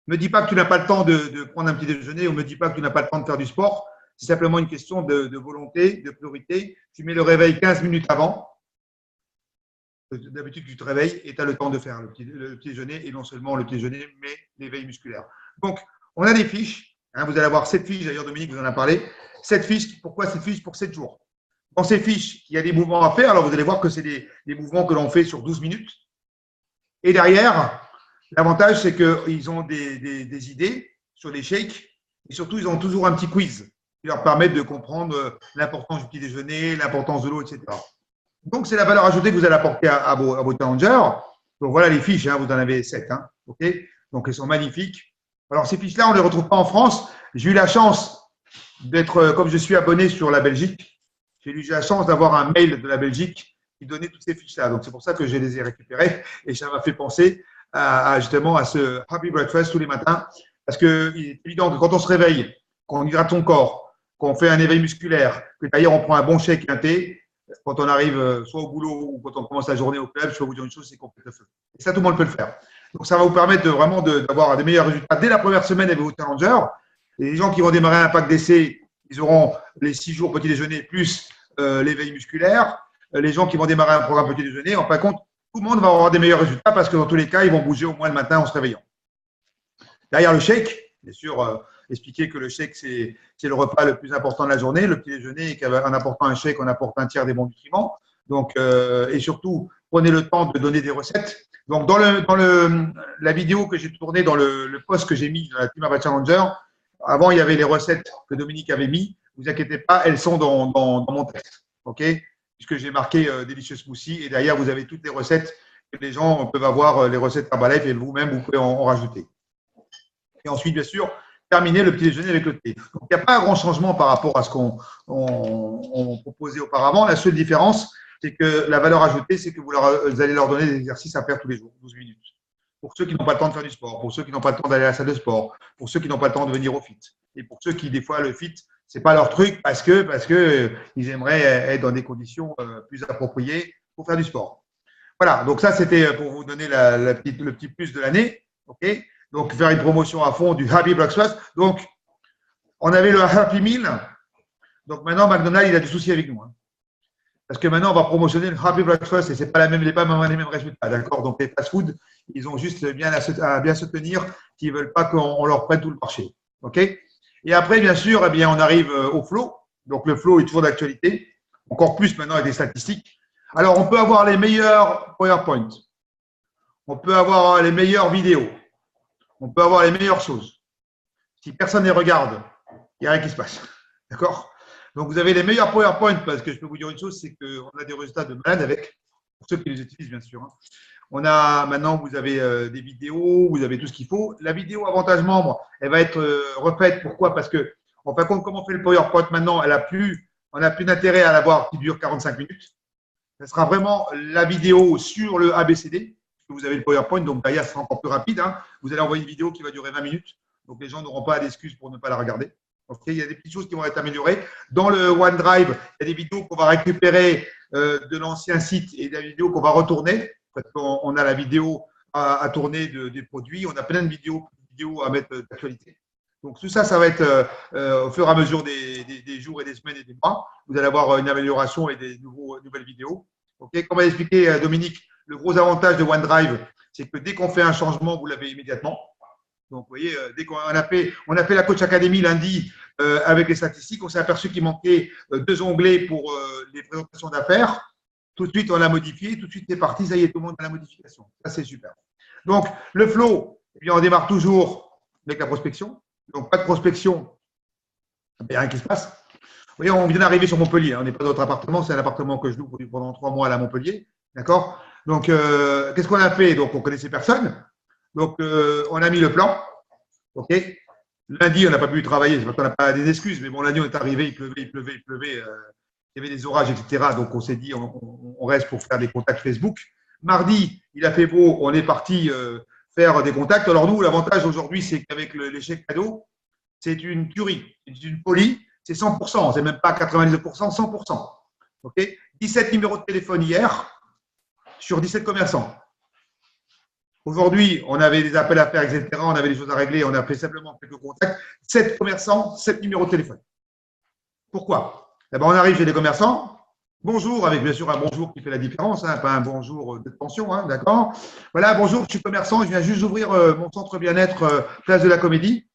ne me dis pas que tu n'as pas le temps de prendre un petit déjeuner ou ne me dis pas que tu n'as pas le temps de faire du sport. C'est simplement une question de volonté, de priorité. Tu mets le réveil 15 minutes avant. D'habitude, tu te réveilles et tu as le temps de faire le petit déjeuner et non seulement le petit déjeuner, mais l'éveil musculaire. Donc, on a des fiches. Hein, vous allez avoir 7 fiches, d'ailleurs, Dominique vous en a parlé. 7 fiches. Pourquoi 7 fiches? Pour 7 jours. Dans ces fiches, il y a des mouvements à faire. Alors, vous allez voir que c'est des mouvements que l'on fait sur 12 minutes. Et derrière, l'avantage, c'est qu'ils ont des idées sur les shakes et surtout, ils ont toujours un petit quiz qui leur permet de comprendre l'importance du petit déjeuner, l'importance de l'eau, etc. Donc, c'est la valeur ajoutée que vous allez apporter à vos challengers. Donc, voilà les fiches, hein, vous en avez 7. Hein, okay, donc, elles sont magnifiques. Alors, ces fiches-là, on ne les retrouve pas en France. J'ai eu la chance d'être, comme je suis abonné sur la Belgique, j'ai eu la chance d'avoir un mail de la Belgique qui donnait toutes ces fiches-là. Donc, c'est pour ça que je les ai récupérées et ça m'a fait penser justement à ce Happy Breakfast tous les matins. Parce qu'il est évident que quand on se réveille, qu'on hydrate son corps, qu'on fait un éveil musculaire, que d'ailleurs on prend un bon shake, un thé, quand on arrive soit au boulot ou quand on commence la journée au club, je peux vous dire une chose, c'est qu'on peut le faire. Et ça, tout le monde peut le faire. Donc, ça va vous permettre vraiment d'avoir des meilleurs résultats dès la première semaine avec vos challengers. Et les gens qui vont démarrer un pack d'essai, ils auront les 6 jours petit déjeuner plus l'éveil musculaire. Les gens qui vont démarrer un programme petit déjeuner, en fin de compte, tout le monde va avoir des meilleurs résultats parce que dans tous les cas, ils vont bouger au moins le matin en se réveillant. Derrière le shake, bien sûr, expliquer que le shake, c'est le repas le plus important de la journée. Le petit déjeuner, en apportant un shake, on apporte un tiers des bons nutriments. Donc, et surtout, prenez le temps de donner des recettes. Donc, dans la vidéo que j'ai tournée, dans le post que j'ai mis dans la Team Abba Challenger, avant, il y avait les recettes que Dominique avait mis. Ne vous inquiétez pas, elles sont dans mon texte. OK? Puisque j'ai marqué Delicious Smoothie et derrière, vous avez toutes les recettes que les gens peuvent avoir, les recettes Herbalife et vous-même, vous pouvez en rajouter. Et ensuite, bien sûr, terminer le petit déjeuner avec le thé. Donc, il n'y a pas un grand changement par rapport à ce qu'on proposait auparavant. La seule différence, c'est que la valeur ajoutée, c'est que vous allez leur donner des exercices à faire tous les jours, 12 minutes. Pour ceux qui n'ont pas le temps de faire du sport, pour ceux qui n'ont pas le temps d'aller à la salle de sport, pour ceux qui n'ont pas le temps de venir au fit. Et pour ceux qui, des fois, le fit, ce n'est pas leur truc parce que ils aimeraient être dans des conditions plus appropriées pour faire du sport. Voilà, donc ça, c'était pour vous donner le petit plus de l'année. OK? Donc, faire une promotion à fond du Happy Breakfast. Donc, on avait le Happy Meal. Donc, maintenant, McDonald's, il a du souci avec nous. Hein. Parce que maintenant, on va promotionner le Happy Breakfast et ce n'est pas les mêmes résultats. D'accord? Donc, les fast-food, ils ont juste bien à bien se tenir qu'ils ne veulent pas qu'on leur prenne tout le marché. OK? Et après, bien sûr, eh bien, on arrive au flow. Donc, le flow est toujours d'actualité. Encore plus maintenant avec des statistiques. Alors, on peut avoir les meilleurs PowerPoint. On peut avoir les meilleures vidéos. On peut avoir les meilleures choses. Si personne ne les regarde, il n'y a rien qui se passe. D'accord? Donc, vous avez les meilleurs PowerPoint parce que je peux vous dire une chose, c'est qu'on a des résultats de malade avec, pour ceux qui les utilisent, bien sûr. Hein. On a maintenant, vous avez des vidéos, vous avez tout ce qu'il faut. La vidéo avantage membre, elle va être refaite. Pourquoi? Parce que, en fin de compte, comme on fait le PowerPoint maintenant, on n'a plus d'intérêt à l'avoir qui dure 45 minutes. Ce sera vraiment la vidéo sur le ABCD. Vous avez le PowerPoint, donc derrière, ce sera encore plus rapide. Hein. Vous allez envoyer une vidéo qui va durer 20 minutes. Donc, les gens n'auront pas d'excuses pour ne pas la regarder. Okay, il y a des petites choses qui vont être améliorées. Dans le OneDrive, il y a des vidéos qu'on va récupérer de l'ancien site et des vidéos qu'on va retourner. Parce qu'on a la vidéo à tourner des produits. On a plein de vidéos à mettre d'actualité. Donc, tout ça, ça va être au fur et à mesure des jours et des semaines et des mois. Vous allez avoir une amélioration et des nouvelles vidéos. Okay, comme a expliqué Dominique, le gros avantage de OneDrive, c'est que dès qu'on fait un changement, vous l'avez immédiatement. Donc, vous voyez, dès qu'on a fait la Coach Academy lundi avec les statistiques, on s'est aperçu qu'il manquait 2 onglets pour les présentations d'affaires. Tout de suite, on l'a modifié. Tout de suite, c'est parti. Ça y est, tout le monde a la modification. Ça, c'est super. Donc, le flow, eh bien, on démarre toujours avec la prospection. Donc, pas de prospection, il n'y a rien qui se passe. Vous voyez, on vient d'arriver sur Montpellier. On n'est pas dans notre appartement. C'est un appartement que je loue pendant 3 mois à Montpellier. D'accord? Donc, qu'est-ce qu'on a fait? Donc, on connaissait personne. Donc, on a mis le plan. OK? Lundi, on n'a pas pu travailler. C'est parce qu'on n'a pas des excuses. Mais bon, lundi, on est arrivé, il pleuvait. Il y avait des orages, etc. Donc, on s'est dit, on reste pour faire des contacts Facebook. Mardi, il a fait beau. On est parti faire des contacts. Alors, nous, l'avantage aujourd'hui, c'est qu'avec l'échec cadeau, c'est une tuerie. C'est une folie. C'est 100%. C'est même pas 99%, 100%. OK? 17 numéros de téléphone hier sur 17 commerçants. Aujourd'hui, on avait des appels à faire, etc. On avait des choses à régler. On a fait simplement quelques contacts. 7 commerçants, 7 numéros de téléphone. Pourquoi? Eh ben, on arrive chez les commerçants. Bonjour, avec bien sûr un bonjour qui fait la différence, hein, pas un bonjour de pension, hein, d'accord? Voilà, bonjour, je suis commerçant, je viens juste d'ouvrir mon centre bien-être Place de la Comédie.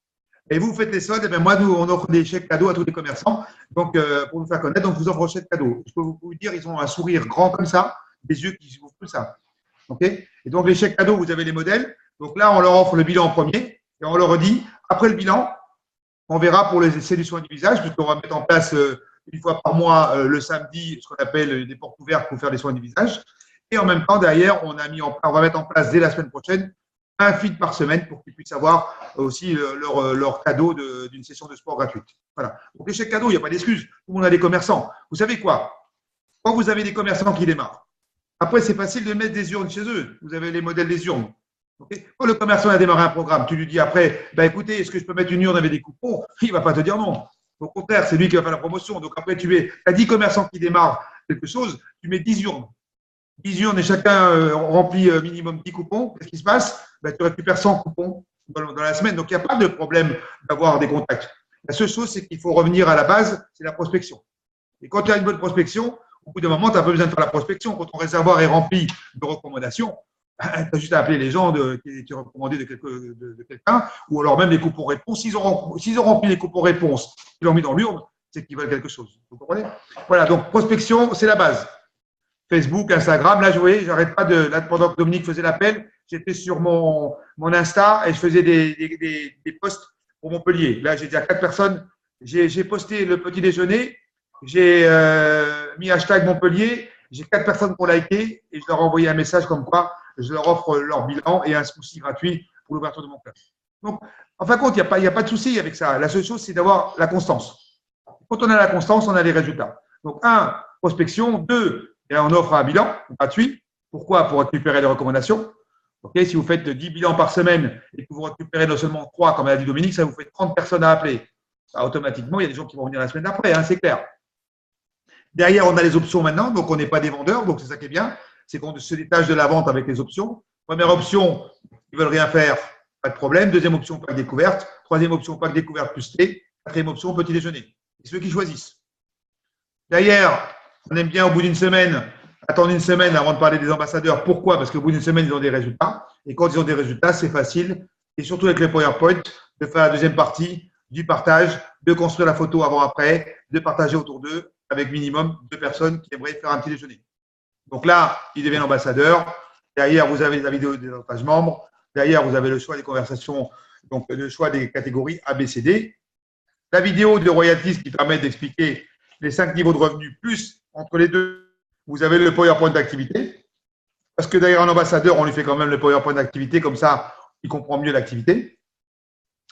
Et vous faites les soldes, et bien moi, nous, on offre des chèques cadeaux à tous les commerçants, donc pour nous faire connaître, donc je vous offre un chèque cadeau. Je peux vous dire, ils ont un sourire grand comme ça, des yeux qui s'ouvrent comme ça. Okay, et donc, les chèques cadeaux, vous avez les modèles. Donc là, on leur offre le bilan en premier et on leur dit, après le bilan, on verra pour les essais du soin du visage, puisqu'on va mettre en place une fois par mois le samedi ce qu'on appelle des portes ouvertes pour faire des soins du visage. Et en même temps, derrière, on va mettre en place dès la semaine prochaine un feed par semaine pour qu'ils puissent avoir aussi leur cadeau d'une session de sport gratuite. Voilà. Donc, les chèques cadeaux, il n'y a pas d'excuse. Tout le monde a des commerçants. Vous savez quoi? Quand vous avez des commerçants qui démarrent, après, c'est facile de mettre des urnes chez eux. Vous avez les modèles des urnes. Okay. Quand le commerçant a démarré un programme, tu lui dis après, bah, écoutez, est-ce que je peux mettre une urne avec des coupons? Il ne va pas te dire non. Au contraire, c'est lui qui va faire la promotion. Donc après, tu as 10 commerçants qui démarrent quelque chose, tu mets 10 urnes. 10 urnes et chacun remplit minimum 10 coupons. Qu'est-ce qui se passe? Bah, tu récupères 100 coupons dans la semaine. Donc, il n'y a pas de problème d'avoir des contacts. La seule chose, c'est qu'il faut revenir à la base, c'est la prospection. Et quand tu as une bonne prospection, au bout d'un moment, tu n'as pas besoin de faire la prospection. Quand ton réservoir est rempli de recommandations, tu as juste à appeler les gens qui étaient recommandés de quelqu'un, ou alors même les coupons réponses. S'ils ont rempli les coupons réponses, ils l'ont mis dans l'urne, c'est qu'ils veulent quelque chose. Vous comprenez? Voilà, donc prospection, c'est la base. Facebook, Instagram, là, je voyais, j'arrête pas là, pendant que Dominique faisait l'appel, j'étais sur mon Insta et je faisais des posts pour Montpellier. Là, j'ai dit à 4 personnes, j'ai posté le petit déjeuner, j'ai mis hashtag Montpellier, j'ai 4 personnes pour liker et je leur ai envoyé un message comme quoi je leur offre leur bilan et un smoothie gratuit pour l'ouverture de mon club. Donc, en fin de compte, il n'y a pas de souci avec ça. La seule chose, c'est d'avoir la constance. Quand on a la constance, on a les résultats. Donc, 1, prospection. 2, et on offre un bilan gratuit. Pourquoi? Pour récupérer les recommandations. Okay, si vous faites 10 bilans par semaine et que vous récupérez non seulement 3, comme a dit Dominique, ça vous fait 30 personnes à appeler. Ça, automatiquement, il y a des gens qui vont venir la semaine d'après, hein, c'est clair. Derrière, on a les options maintenant, donc on n'est pas des vendeurs, donc c'est ça qui est bien, c'est qu'on se détache de la vente avec les options. Première option, ils ne veulent rien faire, pas de problème. Deuxième option, pack découverte. Troisième option, pack découverte plus thé. Quatrième option, petit déjeuner. C'est ceux qui choisissent. D'ailleurs, on aime bien au bout d'une semaine, attendre une semaine avant de parler des ambassadeurs. Pourquoi? Parce qu'au bout d'une semaine, ils ont des résultats. Et quand ils ont des résultats, c'est facile. Et surtout avec les PowerPoint, de faire la deuxième partie du partage, de construire la photo avant-après, de partager autour d'eux avec minimum 2 personnes qui aimeraient faire un petit déjeuner. Donc là, ils deviennent ambassadeurs. Derrière, vous avez la vidéo des avantages membres. Derrière, vous avez le choix des conversations, donc le choix des catégories A, B, C, D. La vidéo de royalties qui permet d'expliquer les 5 niveaux de revenus, plus entre les deux, vous avez le PowerPoint d'activité. Parce que derrière un ambassadeur, on lui fait quand même le PowerPoint d'activité, comme ça, il comprend mieux l'activité.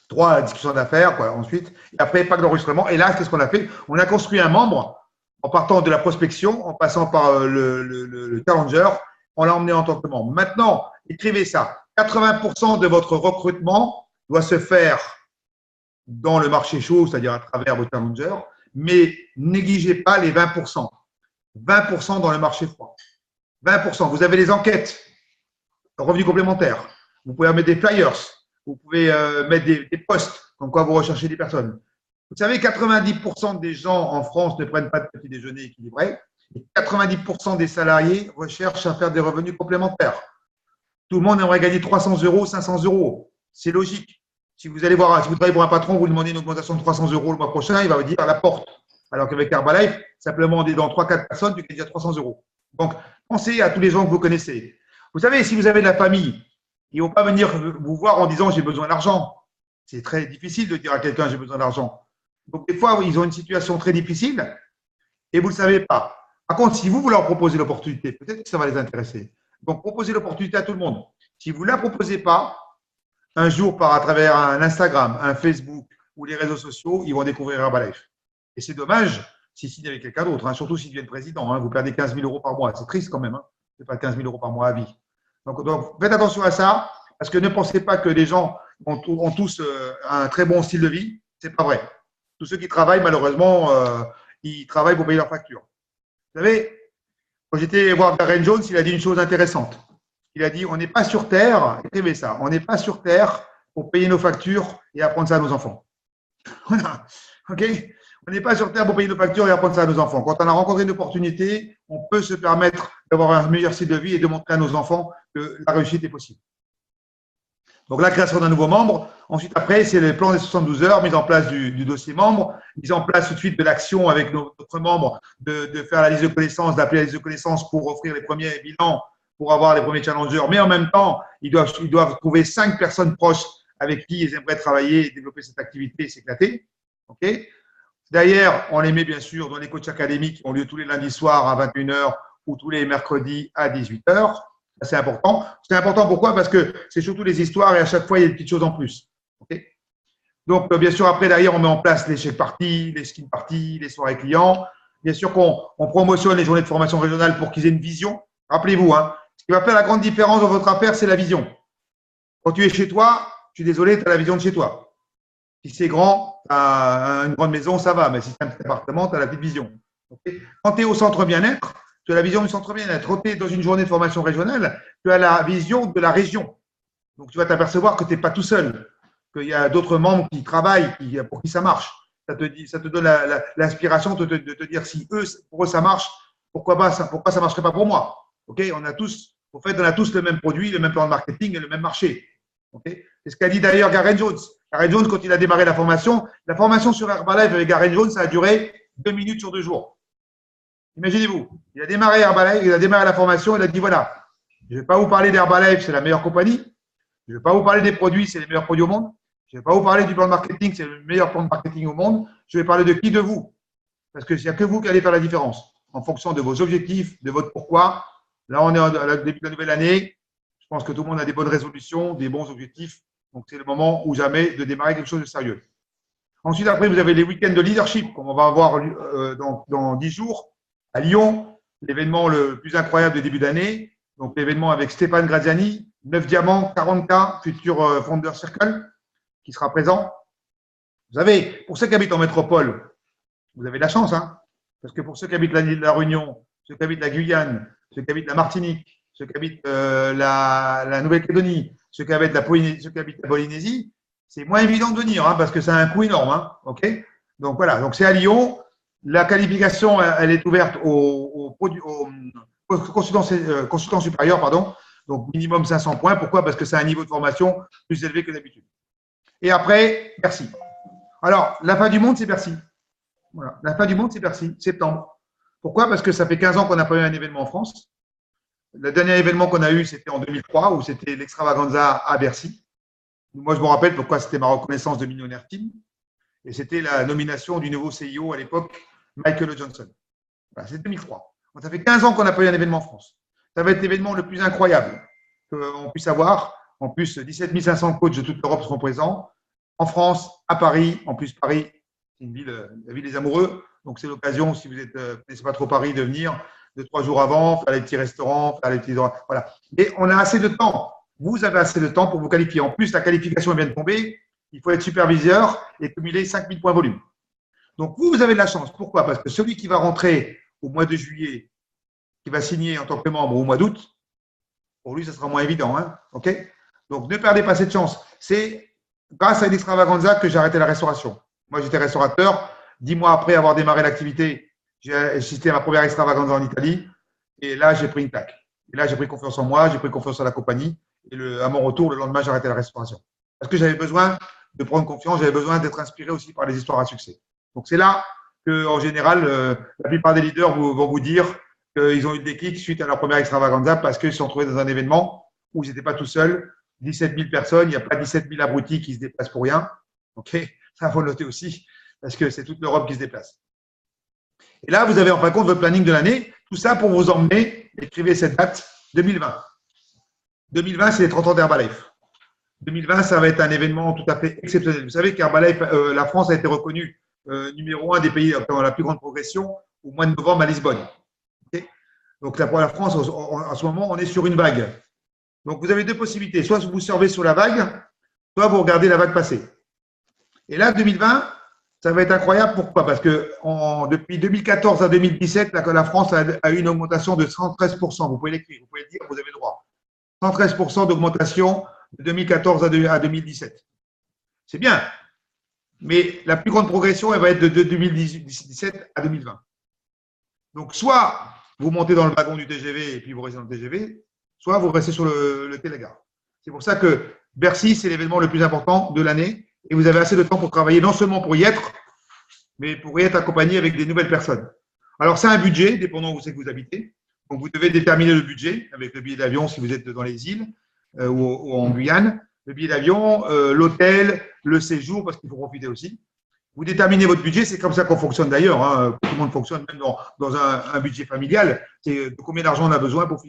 3, la discussion d'affaires, quoi, ensuite. Et après, pack d'enregistrement. Et là, qu'est-ce qu'on a fait? On a construit un membre en partant de la prospection, en passant par le challenger, on l'a emmené en tant que membre. Maintenant, écrivez ça. 80% de votre recrutement doit se faire dans le marché chaud, c'est-à-dire à travers le challenger, mais négligez pas les 20%. 20% dans le marché froid. 20%. Vous avez les enquêtes, revenus complémentaires. Vous pouvez mettre des flyers. Vous pouvez mettre des posts, comme quoi vous recherchez des personnes. Vous savez, 90% des gens en France ne prennent pas de petit déjeuner équilibré. Et 90% des salariés recherchent à faire des revenus complémentaires. Tout le monde aimerait gagner 300 euros, 500 euros. C'est logique. Si vous allez voir, si vous travaillez pour un patron, vous lui demandez une augmentation de 300 euros le mois prochain, il va vous dire à la porte. Alors qu'avec Herbalife, simplement dans 3-4 personnes, tu gagnes déjà 300 euros. Donc, pensez à tous les gens que vous connaissez. Vous savez, si vous avez de la famille, ils ne vont pas venir vous voir en disant j'ai besoin d'argent. C'est très difficile de dire à quelqu'un j'ai besoin d'argent. Donc, des fois, ils ont une situation très difficile et vous ne le savez pas. Par contre, si vous leur proposez l'opportunité, peut-être que ça va les intéresser. Donc, proposez l'opportunité à tout le monde. Si vous ne la proposez pas, un jour, à travers un Instagram, un Facebook ou les réseaux sociaux, ils vont découvrir Herbalife. Et c'est dommage s'ils signent avec quelqu'un d'autre, hein, surtout s'ils deviennent président. Hein, vous perdez 15 000 euros par mois. C'est triste quand même. Hein, c'est pas 15 000 euros par mois à vie. Donc, faites attention à ça, parce que ne pensez pas que les gens ont tous un très bon style de vie. Ce n'est pas vrai. Tous ceux qui travaillent, malheureusement, ils travaillent pour payer leurs factures. Vous savez, quand j'étais voir Darren Jones, il a dit une chose intéressante. Il a dit, on n'est pas sur Terre, écrivez ça, on n'est pas sur Terre pour payer nos factures et apprendre ça à nos enfants. Voilà. OK? On n'est pas sur Terre pour payer nos factures et apprendre ça à nos enfants. Quand on a rencontré une opportunité, on peut se permettre d'avoir un meilleur style de vie et de montrer à nos enfants que la réussite est possible. Donc, la création d'un nouveau membre. Ensuite, après, c'est le plan des 72 heures, mise en place du dossier membre, mise en place tout de suite de l'action avec notre membre, de faire la liste de connaissances, d'appeler la liste de connaissances pour offrir les premiers bilans, pour avoir les premiers challengers. Mais en même temps, ils doivent trouver 5 personnes proches avec qui ils aimeraient travailler et développer cette activité et s'éclater. OK? D'ailleurs, on les met bien sûr dans les coachs académiques qui ont lieu tous les lundis soirs à 21h ou tous les mercredis à 18h. C'est important. C'est important pourquoi? Parce que c'est surtout les histoires et à chaque fois, il y a des petites choses en plus. Okay, donc, bien sûr, après, derrière, on met en place les chèques parties, les skin parties, les soirées clients. Bien sûr qu'on promotionne les journées de formation régionale pour qu'ils aient une vision. Rappelez-vous, hein, ce qui va faire la grande différence dans votre affaire, c'est la vision. Quand tu es chez toi, je suis désolé, tu as la vision de chez toi. Si c'est grand, tu as une grande maison, ça va. Mais si tu as un petit appartement, tu as la petite vision. Okay, quand tu es au centre bien-être, tu as la vision du centre bien-être. Quand tu es dans une journée de formation régionale, tu as la vision de la région. Donc, tu vas t'apercevoir que tu n'es pas tout seul, qu'il y a d'autres membres qui travaillent, pour qui ça marche. Ça te donne l'inspiration de te dire si pour eux, ça marche, pourquoi ça ne marcherait pas pour moi? Okay, on a tous le même produit, le même plan de marketing et le même marché. Okay, c'est ce qu'a dit d'ailleurs Gareth Jones. Gareth Jones, quand il a démarré la formation sur Herbalife avec Gareth Jones, ça a duré 2 minutes sur 2 jours. Imaginez-vous, il a démarré Herbalife, il a démarré la formation, il a dit voilà, je ne vais pas vous parler d'Herbalife, c'est la meilleure compagnie. Je ne vais pas vous parler des produits, c'est les meilleurs produits au monde. Je ne vais pas vous parler du plan de marketing, c'est le meilleur plan de marketing au monde. Je vais parler de qui? De vous. Parce qu'il n'y a que vous qui allez faire la différence en fonction de vos objectifs, de votre pourquoi. Là, on est au début de la nouvelle année. Je pense que tout le monde a des bonnes résolutions, des bons objectifs. Donc, c'est le moment ou jamais de démarrer quelque chose de sérieux. Ensuite, après, vous avez les week-ends de leadership, comme on va avoir dans 10 jours à Lyon, l'événement le plus incroyable de début d'année. Donc, l'événement avec Stéphane Graziani, 9 diamants, 40K, futur Founder Circle, qui sera présent. Vous savez, pour ceux qui habitent en métropole, vous avez de la chance, hein, parce que pour ceux qui habitent la Réunion, ceux qui habitent la Guyane, ceux qui habitent la Martinique, ceux qui habitent la Nouvelle-Calédonie, ceux qui habitent la Polynésie, c'est moins évident de venir, hein, parce que ça a un coût énorme. Hein, okay, donc voilà, donc c'est à Lyon. La qualification, elle est ouverte aux consultants supérieurs, pardon. Donc minimum 500 points. Pourquoi? Parce que c'est un niveau de formation plus élevé que d'habitude. Et après, Bercy. Alors, la fin du monde, c'est Bercy. Voilà. La fin du monde, c'est Bercy, septembre. Pourquoi? Parce que ça fait 15 ans qu'on n'a pas eu un événement en France. Le dernier événement qu'on a eu, c'était en 2003, où c'était l'extravaganza à Bercy. Moi, je me rappelle pourquoi c'était ma reconnaissance de millionnaire team. Et c'était la nomination du nouveau CIO à l'époque, Michael Johnson. Voilà, c'est 2003. Donc, ça fait 15 ans qu'on n'a pas eu un événement en France. Ça va être l'événement le plus incroyable qu'on puisse avoir. En plus, 17 500 coachs de toute l'Europe seront présents. En France, à Paris. En plus, Paris, c'est une ville, la ville des amoureux. Donc, c'est l'occasion, si vous ne connaissez pas trop Paris, de venir 2-3 jours avant, faire les petits restaurants, faire les petits… Voilà. Et on a assez de temps. Vous avez assez de temps pour vous qualifier. En plus, la qualification vient de tomber. Il faut être superviseur et cumuler 5000 points volume. Donc, vous avez de la chance. Pourquoi? Parce que celui qui va rentrer au mois de juillet, qui va signer en tant que membre au mois d'août, pour lui, ça sera moins évident. Hein, okay, donc, ne perdez pas cette chance. C'est grâce à l'extravaganza que j'ai arrêté la restauration. Moi, j'étais restaurateur. 10 mois après avoir démarré l'activité, j'ai assisté à ma première extravaganza en Italie. Et là, j'ai pris une claque. Et là, j'ai pris confiance en moi, j'ai pris confiance en la compagnie. Et à mon retour, le lendemain, j'ai arrêté la restauration. Parce que j'avais besoin de prendre confiance, j'avais besoin d'être inspiré aussi par les histoires à succès. Donc, c'est là qu'en général, la plupart des leaders vont vous dire qu'ils ont eu des déclic suite à leur première extravaganza parce qu'ils se sont trouvés dans un événement où ils n'étaient pas tout seuls. 17 000 personnes, il n'y a pas 17 000 abrutis qui se déplacent pour rien. Okay, ça, il faut le noter aussi parce que c'est toute l'Europe qui se déplace. Et là, vous avez en fin de compte votre planning de l'année. Tout ça pour vous emmener, écrivez cette date, 2020. 2020, c'est les 30 ans d'Herbalife. 2020, ça va être un événement tout à fait exceptionnel. Vous savez qu'Herbalife, la France a été reconnue numéro 1 des pays dans la plus grande progression au mois de novembre à Lisbonne. Okay, donc pour la France, en ce moment, on est sur une vague. Donc vous avez deux possibilités. Soit vous surfez sur la vague, soit vous regardez la vague passer. Et là, 2020, ça va être incroyable. Pourquoi? Parce que depuis 2014 à 2017, la France a eu une augmentation de 113%. Vous pouvez l'écrire, vous pouvez le dire, vous avez le droit. 113% d'augmentation de 2014 à 2017. C'est bien. Mais la plus grande progression, elle va être de 2017 à 2020. Donc, soit vous montez dans le wagon du TGV et puis vous restez dans le TGV, soit vous restez sur le télégare. C'est pour ça que Bercy, c'est l'événement le plus important de l'année et vous avez assez de temps pour travailler, non seulement pour y être, mais pour y être accompagné avec des nouvelles personnes. Alors, c'est un budget, dépendant où c'est que vous habitez. Donc, vous devez déterminer le budget avec le billet d'avion si vous êtes dans les îles ou en Guyane. Le billet d'avion, l'hôtel, le séjour, parce qu'il faut profiter aussi. Vous déterminez votre budget, c'est comme ça qu'on fonctionne d'ailleurs. Hein. Tout le monde fonctionne même dans un budget familial. C'est de combien d'argent on a besoin pour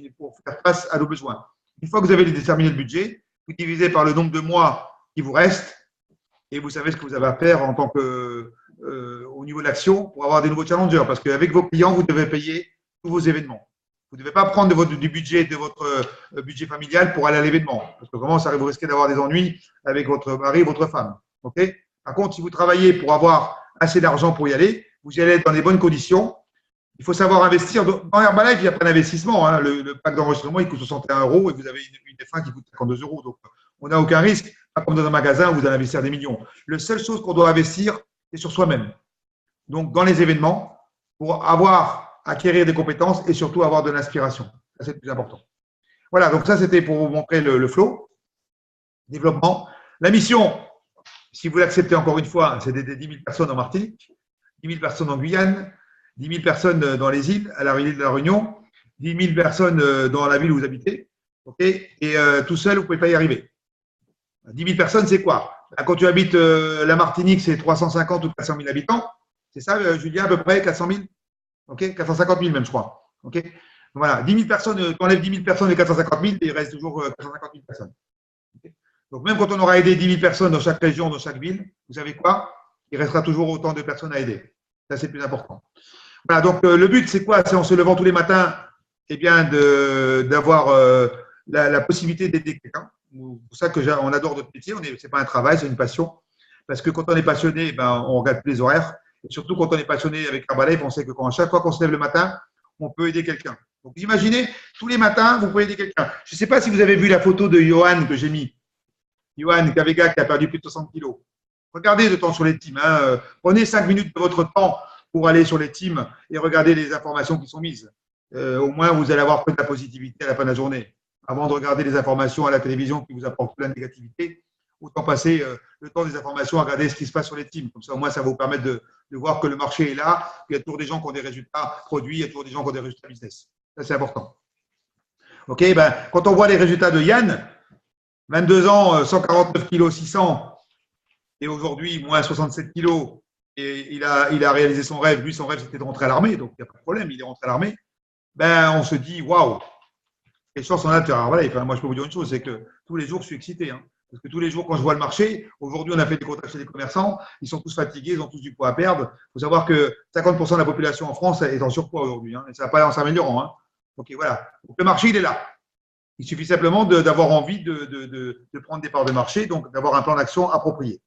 faire face à nos besoins. Une fois que vous avez déterminé le budget, vous divisez par le nombre de mois qui vous reste et vous savez ce que vous avez à faire en tant que au niveau de l'action pour avoir des nouveaux challengers. Parce qu'avec vos clients, vous devez payer tous vos événements. Vous ne devez pas prendre du budget de votre budget familial pour aller à l'événement. Parce que vraiment, vous risquez d'avoir des ennuis avec votre mari ou votre femme. OK ? Par contre, si vous travaillez pour avoir assez d'argent pour y aller, vous y allez dans les bonnes conditions. Il faut savoir investir. Dans Herbalife, il n'y a pas d'investissement. Hein. Le pack d'enregistrement, il coûte 61 € et vous avez une F1 qui coûte 52 €. Donc, on n'a aucun risque. Pas comme dans un magasin où vous allez investir des millions. La seule chose qu'on doit investir, c'est sur soi-même. Donc, dans les événements, pour acquérir des compétences et surtout avoir de l'inspiration. Ça, c'est le plus important. Voilà, donc ça, c'était pour vous montrer le flow, développement. La mission, si vous l'acceptez encore une fois, c'est d'aider 10 000 personnes en Martinique, 10 000 personnes en Guyane, 10 000 personnes dans les îles, à la île de la Réunion, 10 000 personnes dans la ville où vous habitez. Okay, et tout seul, vous ne pouvez pas y arriver. 10 000 personnes, c'est quoi? Quand tu habites la Martinique, c'est 350 ou 400 000 habitants. C'est ça, Julien, à peu près 400 000? OK, 450 000 même, je crois. OK, voilà, 10 000 personnes, tu enlèves 10 000 personnes de 450 000, il reste toujours 450 000 personnes. Okay. Donc, même quand on aura aidé 10 000 personnes dans chaque région, dans chaque ville, vous savez quoi? Il restera toujours autant de personnes à aider. Ça, c'est le plus important. Voilà, donc le but, c'est quoi? C'est en se levant tous les matins, eh bien, d'avoir la possibilité d'aider quelqu'un. C'est pour ça qu'on adore notre métier. Ce n'est pas un travail, c'est une passion. Parce que quand on est passionné, ben, on regarde plus les horaires. Et surtout, quand on est passionné avec Herbalife, on sait que chaque fois qu'on se lève le matin, on peut aider quelqu'un. Donc, imaginez, tous les matins, vous pouvez aider quelqu'un. Je ne sais pas si vous avez vu la photo de Johan que j'ai mis. Johan Kavega qui a perdu plus de 60 kilos. Regardez le temps sur les teams. Hein. Prenez 5 minutes de votre temps pour aller sur les teams et regardez les informations qui sont mises. Au moins, vous allez avoir que de la positivité à la fin de la journée. Avant de regarder les informations à la télévision qui vous apportent plein de négativité, autant passer le temps des informations à regarder ce qui se passe sur les teams. Comme ça, au moins, ça va vous permettre de voir que le marché est là, qu'il y a toujours des gens qui ont des résultats produits, il y a toujours des gens qui ont des résultats business. Ça, c'est important. OK, ben, quand on voit les résultats de Yann, 22 ans, 149 kg 600, et aujourd'hui, moins 67 kg, et il a réalisé son rêve. Lui, son rêve, c'était de rentrer à l'armée, donc il n'y a pas de problème, il est rentré à l'armée. Ben, on se dit, waouh, quelle chance on a de faire Herbalife. Enfin, moi, je peux vous dire une chose, c'est que tous les jours, je suis excité. Hein. Parce que tous les jours, quand je vois le marché, aujourd'hui, on a fait des contacts chez les commerçants, ils sont tous fatigués, ils ont tous du poids à perdre. Il faut savoir que 50% de la population en France est en surpoids aujourd'hui, hein, et ça ne va pas en s'améliorant. Hein. Ok, voilà. Donc, le marché, il est là. Il suffit simplement d'avoir envie de prendre des parts de marché, donc d'avoir un plan d'action approprié.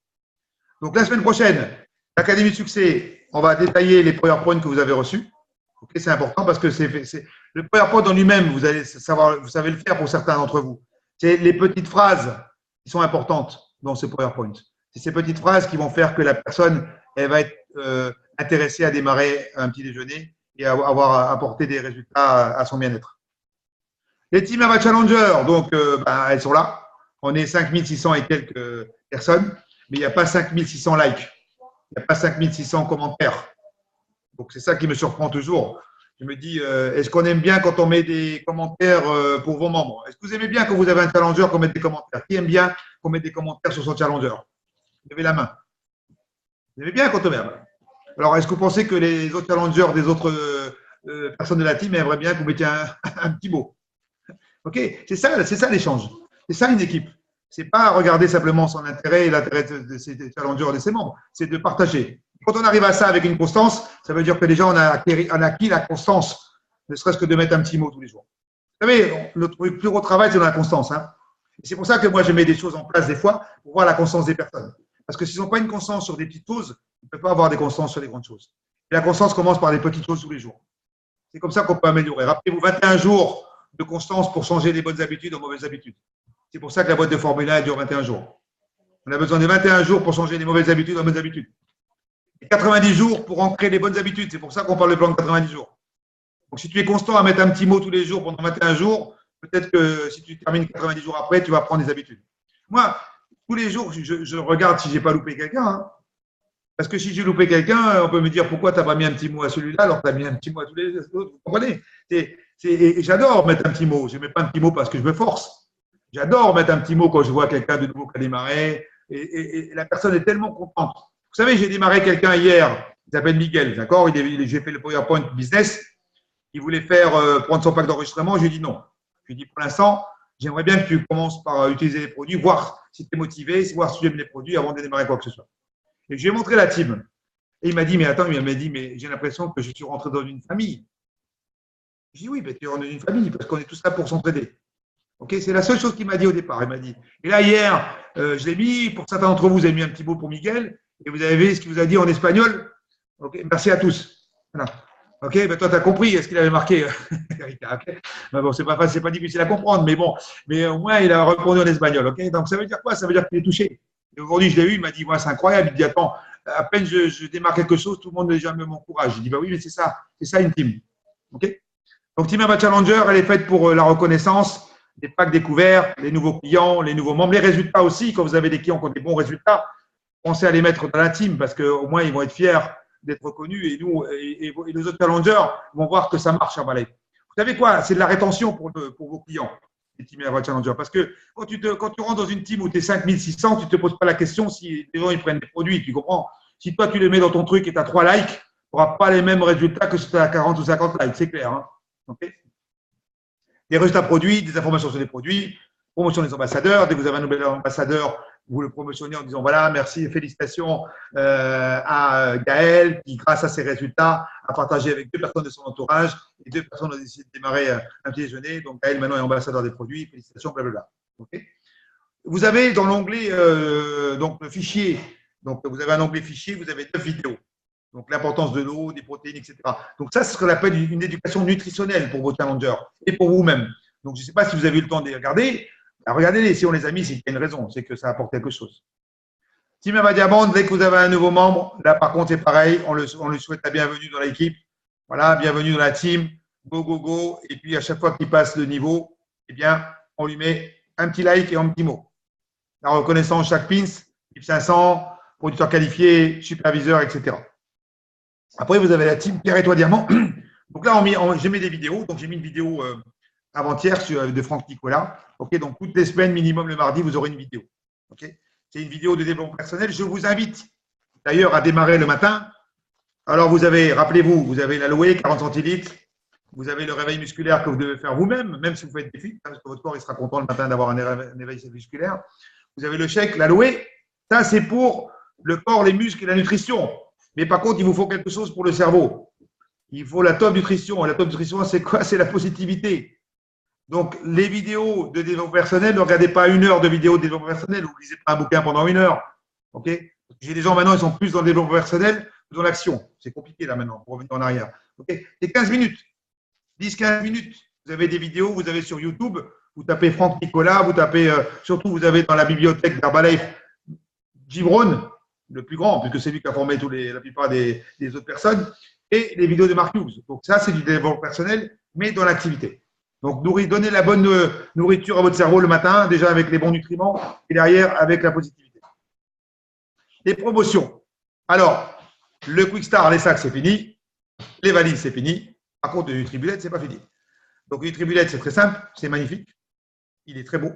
Donc, la semaine prochaine, l'Académie de succès, on va détailler les PowerPoint que vous avez reçus. Okay, c'est important parce que le PowerPoint en lui-même, vous savez le faire pour certains d'entre vous. C'est les petites phrases qui sont importantes dans ce PowerPoint. C'est ces petites phrases qui vont faire que la personne, elle va être intéressée à démarrer un petit déjeuner et à avoir apporté des résultats à son bien-être. Les Team Ava Challenger, donc, elles sont là. On est 5600 et quelques personnes, mais il n'y a pas 5600 likes. Il n'y a pas 5600 commentaires. Donc, c'est ça qui me surprend toujours. Je me dis, est-ce qu'on aime bien quand on met des commentaires pour vos membres? Est-ce que vous aimez bien quand vous avez un challenger qu'on mette des commentaires? Qui aime bien qu'on mette des commentaires sur son challenger? Levez la main. Vous aimez bien quand on met la main. Alors, est-ce que vous pensez que les autres challengers des autres personnes de la team aimeraient bien que vous mettiez un petit mot? OK, c'est ça l'échange. C'est ça une équipe. Ce n'est pas regarder simplement son intérêt et l'intérêt de ses challengers et de ses membres. C'est de partager. Quand on arrive à ça avec une constance, ça veut dire que déjà, on a acquis la constance, ne serait-ce que de mettre un petit mot tous les jours. Vous savez, notre plus gros travail, c'est dans la constance. Hein. C'est pour ça que moi, je mets des choses en place des fois pour voir la constance des personnes. Parce que s'ils n'ont pas une constance sur des petites choses, ils ne peuvent pas avoir des constances sur les grandes choses. Et la constance commence par des petites choses tous les jours. C'est comme ça qu'on peut améliorer. Rappelez-vous, 21 jours de constance pour changer les bonnes habitudes en mauvaises habitudes. C'est pour ça que la boîte de Formule 1 dure 21 jours. On a besoin de 21 jours pour changer les mauvaises habitudes en bonnes habitudes. Et 90 jours pour ancrer les bonnes habitudes. C'est pour ça qu'on parle de plan de 90 jours. Donc, si tu es constant à mettre un petit mot tous les jours pendant 21 jours, peut-être que si tu termines 90 jours après, tu vas prendre des habitudes. Moi, tous les jours, je regarde si je n'ai pas loupé quelqu'un. Hein. Parce que si j'ai loupé quelqu'un, on peut me dire pourquoi tu n'as pas mis un petit mot à celui-là alors que tu as mis un petit mot à tous les autres. Vous comprenez? Et j'adore mettre un petit mot. Je ne mets pas un petit mot parce que je me force. J'adore mettre un petit mot quand je vois quelqu'un de nouveau qui a démarré. Et la personne est tellement contente. Vous savez, j'ai démarré quelqu'un hier, il s'appelle Miguel, d'accord? J'ai fait le PowerPoint business. Il voulait prendre son pack d'enregistrement. Je lui ai dit non. Je lui ai dit pour l'instant, j'aimerais bien que tu commences par utiliser les produits, voir si tu es motivé, voir si tu aimes les produits avant de démarrer quoi que ce soit. Et je lui ai montré la team. Et il m'a dit, mais attends, il m'a dit, mais j'ai l'impression que je suis rentré dans une famille. Je dis oui, mais tu es rentré dans une famille parce qu'on est tous là pour s'entraider. Ok, c'est la seule chose qu'il m'a dit au départ. Il m'a dit. Et là, hier, je l'ai mis, pour certains d'entre vous, vous avez mis un petit mot pour Miguel, et vous avez vu ce qu'il vous a dit en espagnol. Ok, merci à tous. Voilà. Ok, ben toi, tu as compris ce qu'il avait marqué. Okay. Ben bon, c'est pas difficile à comprendre, mais bon, mais au moins, il a répondu en espagnol. Ok, donc ça veut dire quoi? Ça veut dire qu'il est touché. Et aujourd'hui, je l'ai eu, il m'a dit, moi, c'est incroyable. Il dit, attends, à peine je démarre quelque chose, tout le monde déjà me m'encourage. Je dis, bah oui, mais c'est ça une team. Ok. Donc, Team Ava Challenger, elle est faite pour la reconnaissance, les packs découverts, les nouveaux clients, les nouveaux membres, les résultats aussi. Quand vous avez des clients qui ont des bons résultats, pensez à les mettre dans la team parce qu'au moins, ils vont être fiers d'être reconnus et nous et les autres challengers vont voir que ça marche à Balai. Vous savez quoi? C'est de la rétention pour vos clients, les Team Ava Challenger. Parce que quand tu rentres dans une team où tu es 5600, tu ne te poses pas la question si les gens ils prennent des produits, tu comprends? Si toi, tu les mets dans ton truc et tu as 3 likes, tu n'auras pas les mêmes résultats que si tu as 40 ou 50 likes, c'est clair. Hein? Okay. Des résultats produits, des informations sur les produits, promotion des ambassadeurs. Dès que vous avez un nouvel ambassadeur, vous le promotionnez en disant voilà, merci, félicitations à Gaël qui, grâce à ses résultats, a partagé avec 2 personnes de son entourage et 2 personnes ont décidé de démarrer un petit déjeuner. Donc Gaël maintenant est ambassadeur des produits, félicitations, blablabla. Okay. Vous avez dans l'onglet donc le fichier, donc vous avez un onglet fichier, vous avez 9 vidéos. Donc, l'importance de l'eau, des protéines, etc. Donc, ça, c'est ce qu'on appelle une éducation nutritionnelle pour vos challengers et pour vous-même. Donc, je ne sais pas si vous avez eu le temps de les regarder. Regardez-les. Si on les a mis, c'est qu'il y a une raison. C'est que ça apporte quelque chose. Team Ava Diamond, dès que vous avez un nouveau membre, là, par contre, c'est pareil. On lui souhaite la bienvenue dans l'équipe. Voilà, bienvenue dans la team. Go, go, go. Et puis, à chaque fois qu'il passe le niveau, eh bien, on lui met un petit like et un petit mot. La reconnaissance, chaque pins, type 500, producteur qualifié, superviseur, etc. Après, vous avez la team Pierre et toi Diamant. Donc là, j'ai mis des vidéos. Donc, j'ai mis une vidéo avant-hier de Franck Nicolas. Ok, donc, toutes les semaines, minimum le mardi, vous aurez une vidéo. Ok, c'est une vidéo de développement personnel. Je vous invite d'ailleurs à démarrer le matin. Alors, vous avez, rappelez-vous, vous avez l'aloe, 40 centilitres. Vous avez le réveil musculaire que vous devez faire vous-même, même si vous faites des fuites, parce que votre corps il sera content le matin d'avoir un éveil musculaire. Vous avez le shake, l'aloe. Ça, c'est pour le corps, les muscles et la nutrition. Mais par contre, il vous faut quelque chose pour le cerveau. Il faut la top nutrition. Et la top nutrition, c'est quoi? C'est la positivité. Donc, les vidéos de développement personnel, ne regardez pas 1 heure de vidéo de développement personnel. Vous ne lisez pas un bouquin pendant 1 heure. Okay. J'ai des gens maintenant, ils sont plus dans le développement personnel que dans l'action. C'est compliqué là maintenant, pour revenir en arrière. Okay. C'est 15 minutes. 10-15 minutes. Vous avez des vidéos, vous avez sur YouTube, vous tapez Franck Nicolas, vous tapez, surtout, vous avez dans la bibliothèque d'Herbalife Gibron, le plus grand, puisque c'est lui qui a formé la plupart des autres personnes, et les vidéos de Mark Hughes. Donc ça, c'est du développement personnel, mais dans l'activité. Donc, donnez la bonne nourriture à votre cerveau le matin, déjà avec les bons nutriments, et derrière, avec la positivité. Les promotions. Alors, le Quick Start, les sacs, c'est fini. Les valises, c'est fini. Par contre, le Nutribullet, c'est pas fini. Donc, le Nutribullet, c'est très simple, c'est magnifique. Il est très beau,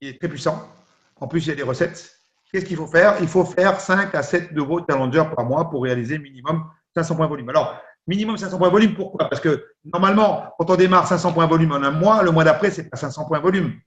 il est très puissant. En plus, il y a des recettes. Qu'est-ce qu'il faut faire? Il faut faire 5 à 7 nouveaux challengers par mois pour réaliser minimum 500 points volume. Alors, minimum 500 points volume, pourquoi? Parce que normalement, quand on démarre 500 points volume en un mois, le mois d'après, ce n'est pas 500 points volume.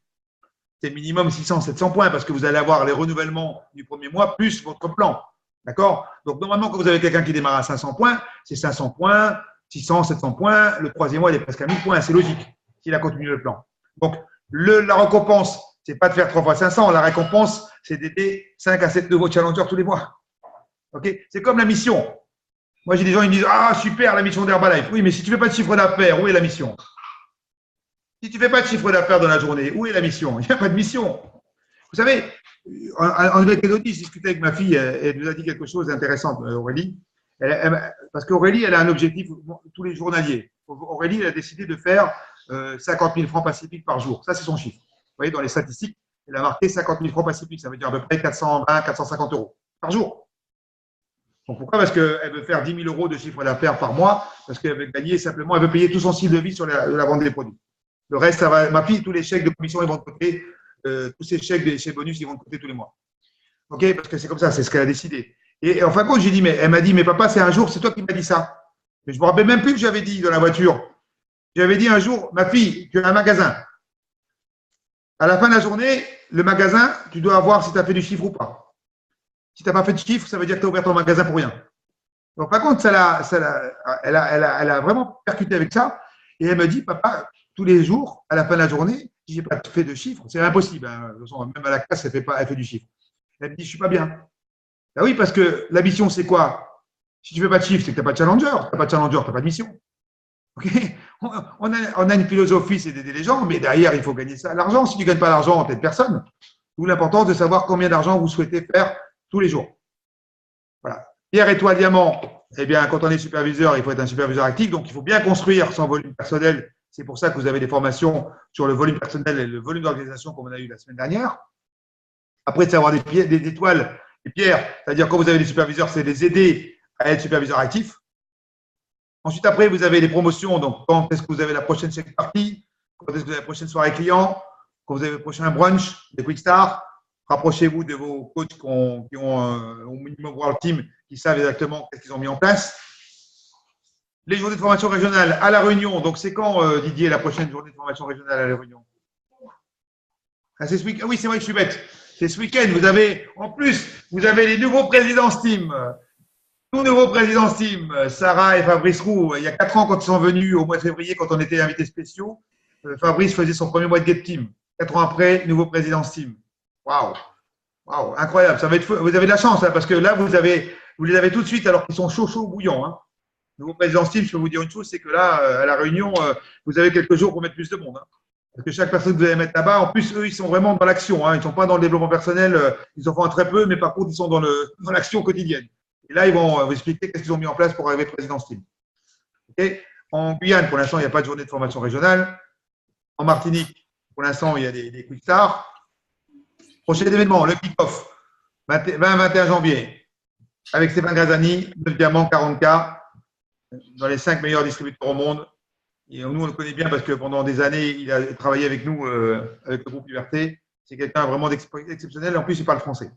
C'est minimum 600, 700 points parce que vous allez avoir les renouvellements du premier mois plus votre plan. D'accord? Donc, normalement, quand vous avez quelqu'un qui démarre à 500 points, c'est 500 points, 600, 700 points. Le troisième mois, il est presque à 1000 points. C'est logique s'il a continué le plan. Donc, la récompense, ce n'est pas de faire 3 fois 500. La récompense, c'est d'aider 5 à 7 nouveaux challengers tous les mois. Okay? C'est comme la mission. Moi, j'ai des gens qui me disent ah, super, la mission d'Herbalife. Oui, mais si tu ne fais pas de chiffre d'affaires, où est la mission? Si tu ne fais pas de chiffre d'affaires dans la journée, où est la mission? Il n'y a pas de mission. Vous savez, en Nouvelle-Calédonie, je discutais avec ma fille, elle nous a dit quelque chose d'intéressant, Aurélie. Parce qu'Aurélie, elle a un objectif tous les journaliers. Aurélie, elle a décidé de faire 50 000 francs pacifiques par jour. Ça, c'est son chiffre. Vous voyez, dans les statistiques, elle a marqué 50 000 francs pacifiques. Ça veut dire à peu près 420, 450 euros par jour. Donc, pourquoi? Parce qu'elle veut faire 10 000 euros de chiffre d'affaires par mois, parce qu'elle veut gagner simplement, elle veut payer tout son style de vie sur la vente des produits. Le reste, ça va, ma fille, tous les chèques de commission, ils vont de côté. Tous ces chèques, chez bonus, ils vont de côté tous les mois. OK? Parce que c'est comme ça, c'est ce qu'elle a décidé. Et en fin de compte, j'ai dit, mais elle m'a dit, mais papa, c'est un jour, c'est toi qui m'as dit ça. Mais je me rappelle même plus que j'avais dit dans la voiture. J'avais dit un jour, ma fille, tu as un magasin. À la fin de la journée, le magasin, tu dois voir si tu as fait du chiffre ou pas. Si tu n'as pas fait de chiffre, ça veut dire que tu as ouvert ton magasin pour rien. Donc, par contre, elle a vraiment percuté avec ça. Et elle me dit, papa, tous les jours, à la fin de la journée, si je n'ai pas fait de chiffre, c'est impossible. Hein. Même à la classe, elle fait du chiffre. Elle me dit, je ne suis pas bien. Ben oui, parce que la mission, c'est quoi? Si tu ne fais pas de chiffre, c'est que tu n'as pas de challenger. Tu n'as pas de challenger, tu n'as pas de mission. Okay, on a une philosophie, c'est d'aider les gens, mais derrière, il faut gagner ça. L'argent, si tu ne gagnes pas l'argent, tu n'aides personne. D'où l'importance de savoir combien d'argent vous souhaitez faire tous les jours. Voilà. Pierre, étoile, diamant, eh bien, quand on est superviseur, il faut être un superviseur actif, donc il faut bien construire son volume personnel. C'est pour ça que vous avez des formations sur le volume personnel et le volume d'organisation comme on a eu la semaine dernière. Après, c'est avoir des étoiles, des pierres, c'est-à-dire quand vous avez des superviseurs, c'est les aider à être superviseur actif. Ensuite, après, vous avez les promotions. Donc, quand est-ce que vous avez la prochaine chèque partie? Quand est-ce que vous avez la prochaine soirée client? Quand vous avez le prochain brunch, des quick start? Rapprochez-vous de vos coachs qui ont au minimum World Team, qui savent exactement ce qu'ils ont mis en place. Les journées de formation régionale à La Réunion. Donc, c'est quand, Didier, la prochaine journée de formation régionale à La Réunion? C'est ce week-end. Oui, c'est vrai que je suis bête. C'est ce week-end. En plus, vous avez les nouveaux présidents Team. Tout nouveau président Team, Sarah et Fabrice Roux. Il y a 4 ans, quand ils sont venus au mois de février, quand on était invités spéciaux, Fabrice faisait son premier mois de Get Team. 4 ans après, nouveau président Team. Waouh! Waouh! Incroyable. Ça va être fou. Vous avez de la chance, hein, parce que là, vous les avez tout de suite alors qu'ils sont chauds, bouillants. Hein. Nouveau président Team, je peux vous dire une chose, c'est que là, à La Réunion, vous avez quelques jours pour mettre plus de monde. Hein. Parce que chaque personne que vous allez mettre là-bas, en plus, eux, ils sont vraiment dans l'action. Hein. Ils ne sont pas dans le développement personnel. Ils en font un très peu, mais par contre, ils sont dans l'action quotidienne. Et là, ils vont vous expliquer qu'est-ce qu'ils ont mis en place pour arriver président Team. Okay. En Guyane, pour l'instant, il n'y a pas de journée de formation régionale. En Martinique, pour l'instant, il y a des quick start. Prochain événement, le kick-off, 20-21 janvier, avec Stéphane Grazani, 9 diamants, 40K, dans les 5 meilleurs distributeurs au monde. Et nous, on le connaît bien parce que pendant des années, il a travaillé avec nous, avec le groupe Liberté. C'est quelqu'un vraiment d'exceptionnel. En plus, il parle français.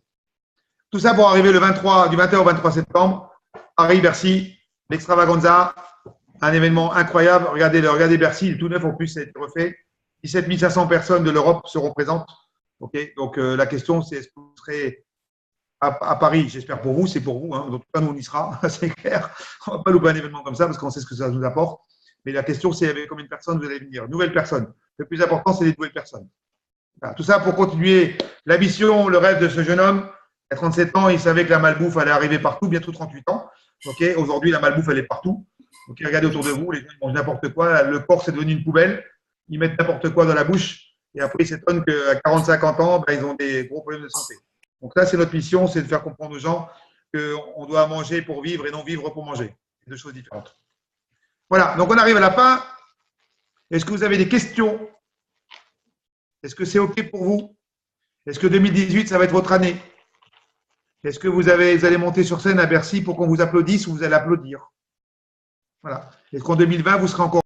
Tout ça pour arriver du 21 au 23 septembre, Paris-Bercy, l'extravaganza, un événement incroyable. Regardez Bercy, il est tout neuf en plus, ça a été refait. 17 500 personnes de l'Europe seront présentes. Okay, donc, la question, c'est est-ce que vous serez à Paris? J'espère pour vous, c'est pour vous. Hein. En tout cas, nous, on y sera, c'est clair. On ne va pas louper un événement comme ça parce qu'on sait ce que ça nous apporte. Mais la question, c'est avec combien de personnes vous allez venir? Nouvelles personnes. Le plus important, c'est les nouvelles personnes. Voilà. Tout ça pour continuer la mission, le rêve de ce jeune homme. À 37 ans, il savait que la malbouffe allait arriver partout, bientôt 38 ans. Okay, aujourd'hui, la malbouffe, elle est partout. Okay, regardez autour de vous, les gens mangent n'importe quoi. Le corps, c'est devenu une poubelle. Ils mettent n'importe quoi dans la bouche. Et après, ils s'étonnent qu'à 40-50 ans, ils ont des gros problèmes de santé. Donc là, c'est notre mission, c'est de faire comprendre aux gens qu'on doit manger pour vivre et non vivre pour manger. C'est deux choses différentes. Voilà, donc on arrive à la fin. Est-ce que vous avez des questions? Est-ce que c'est OK pour vous? Est-ce que 2018, ça va être votre année? Est-ce que vous allez monter sur scène à Bercy pour qu'on vous applaudisse ou vous allez applaudir? Voilà. Est-ce qu'en 2020, vous serez encore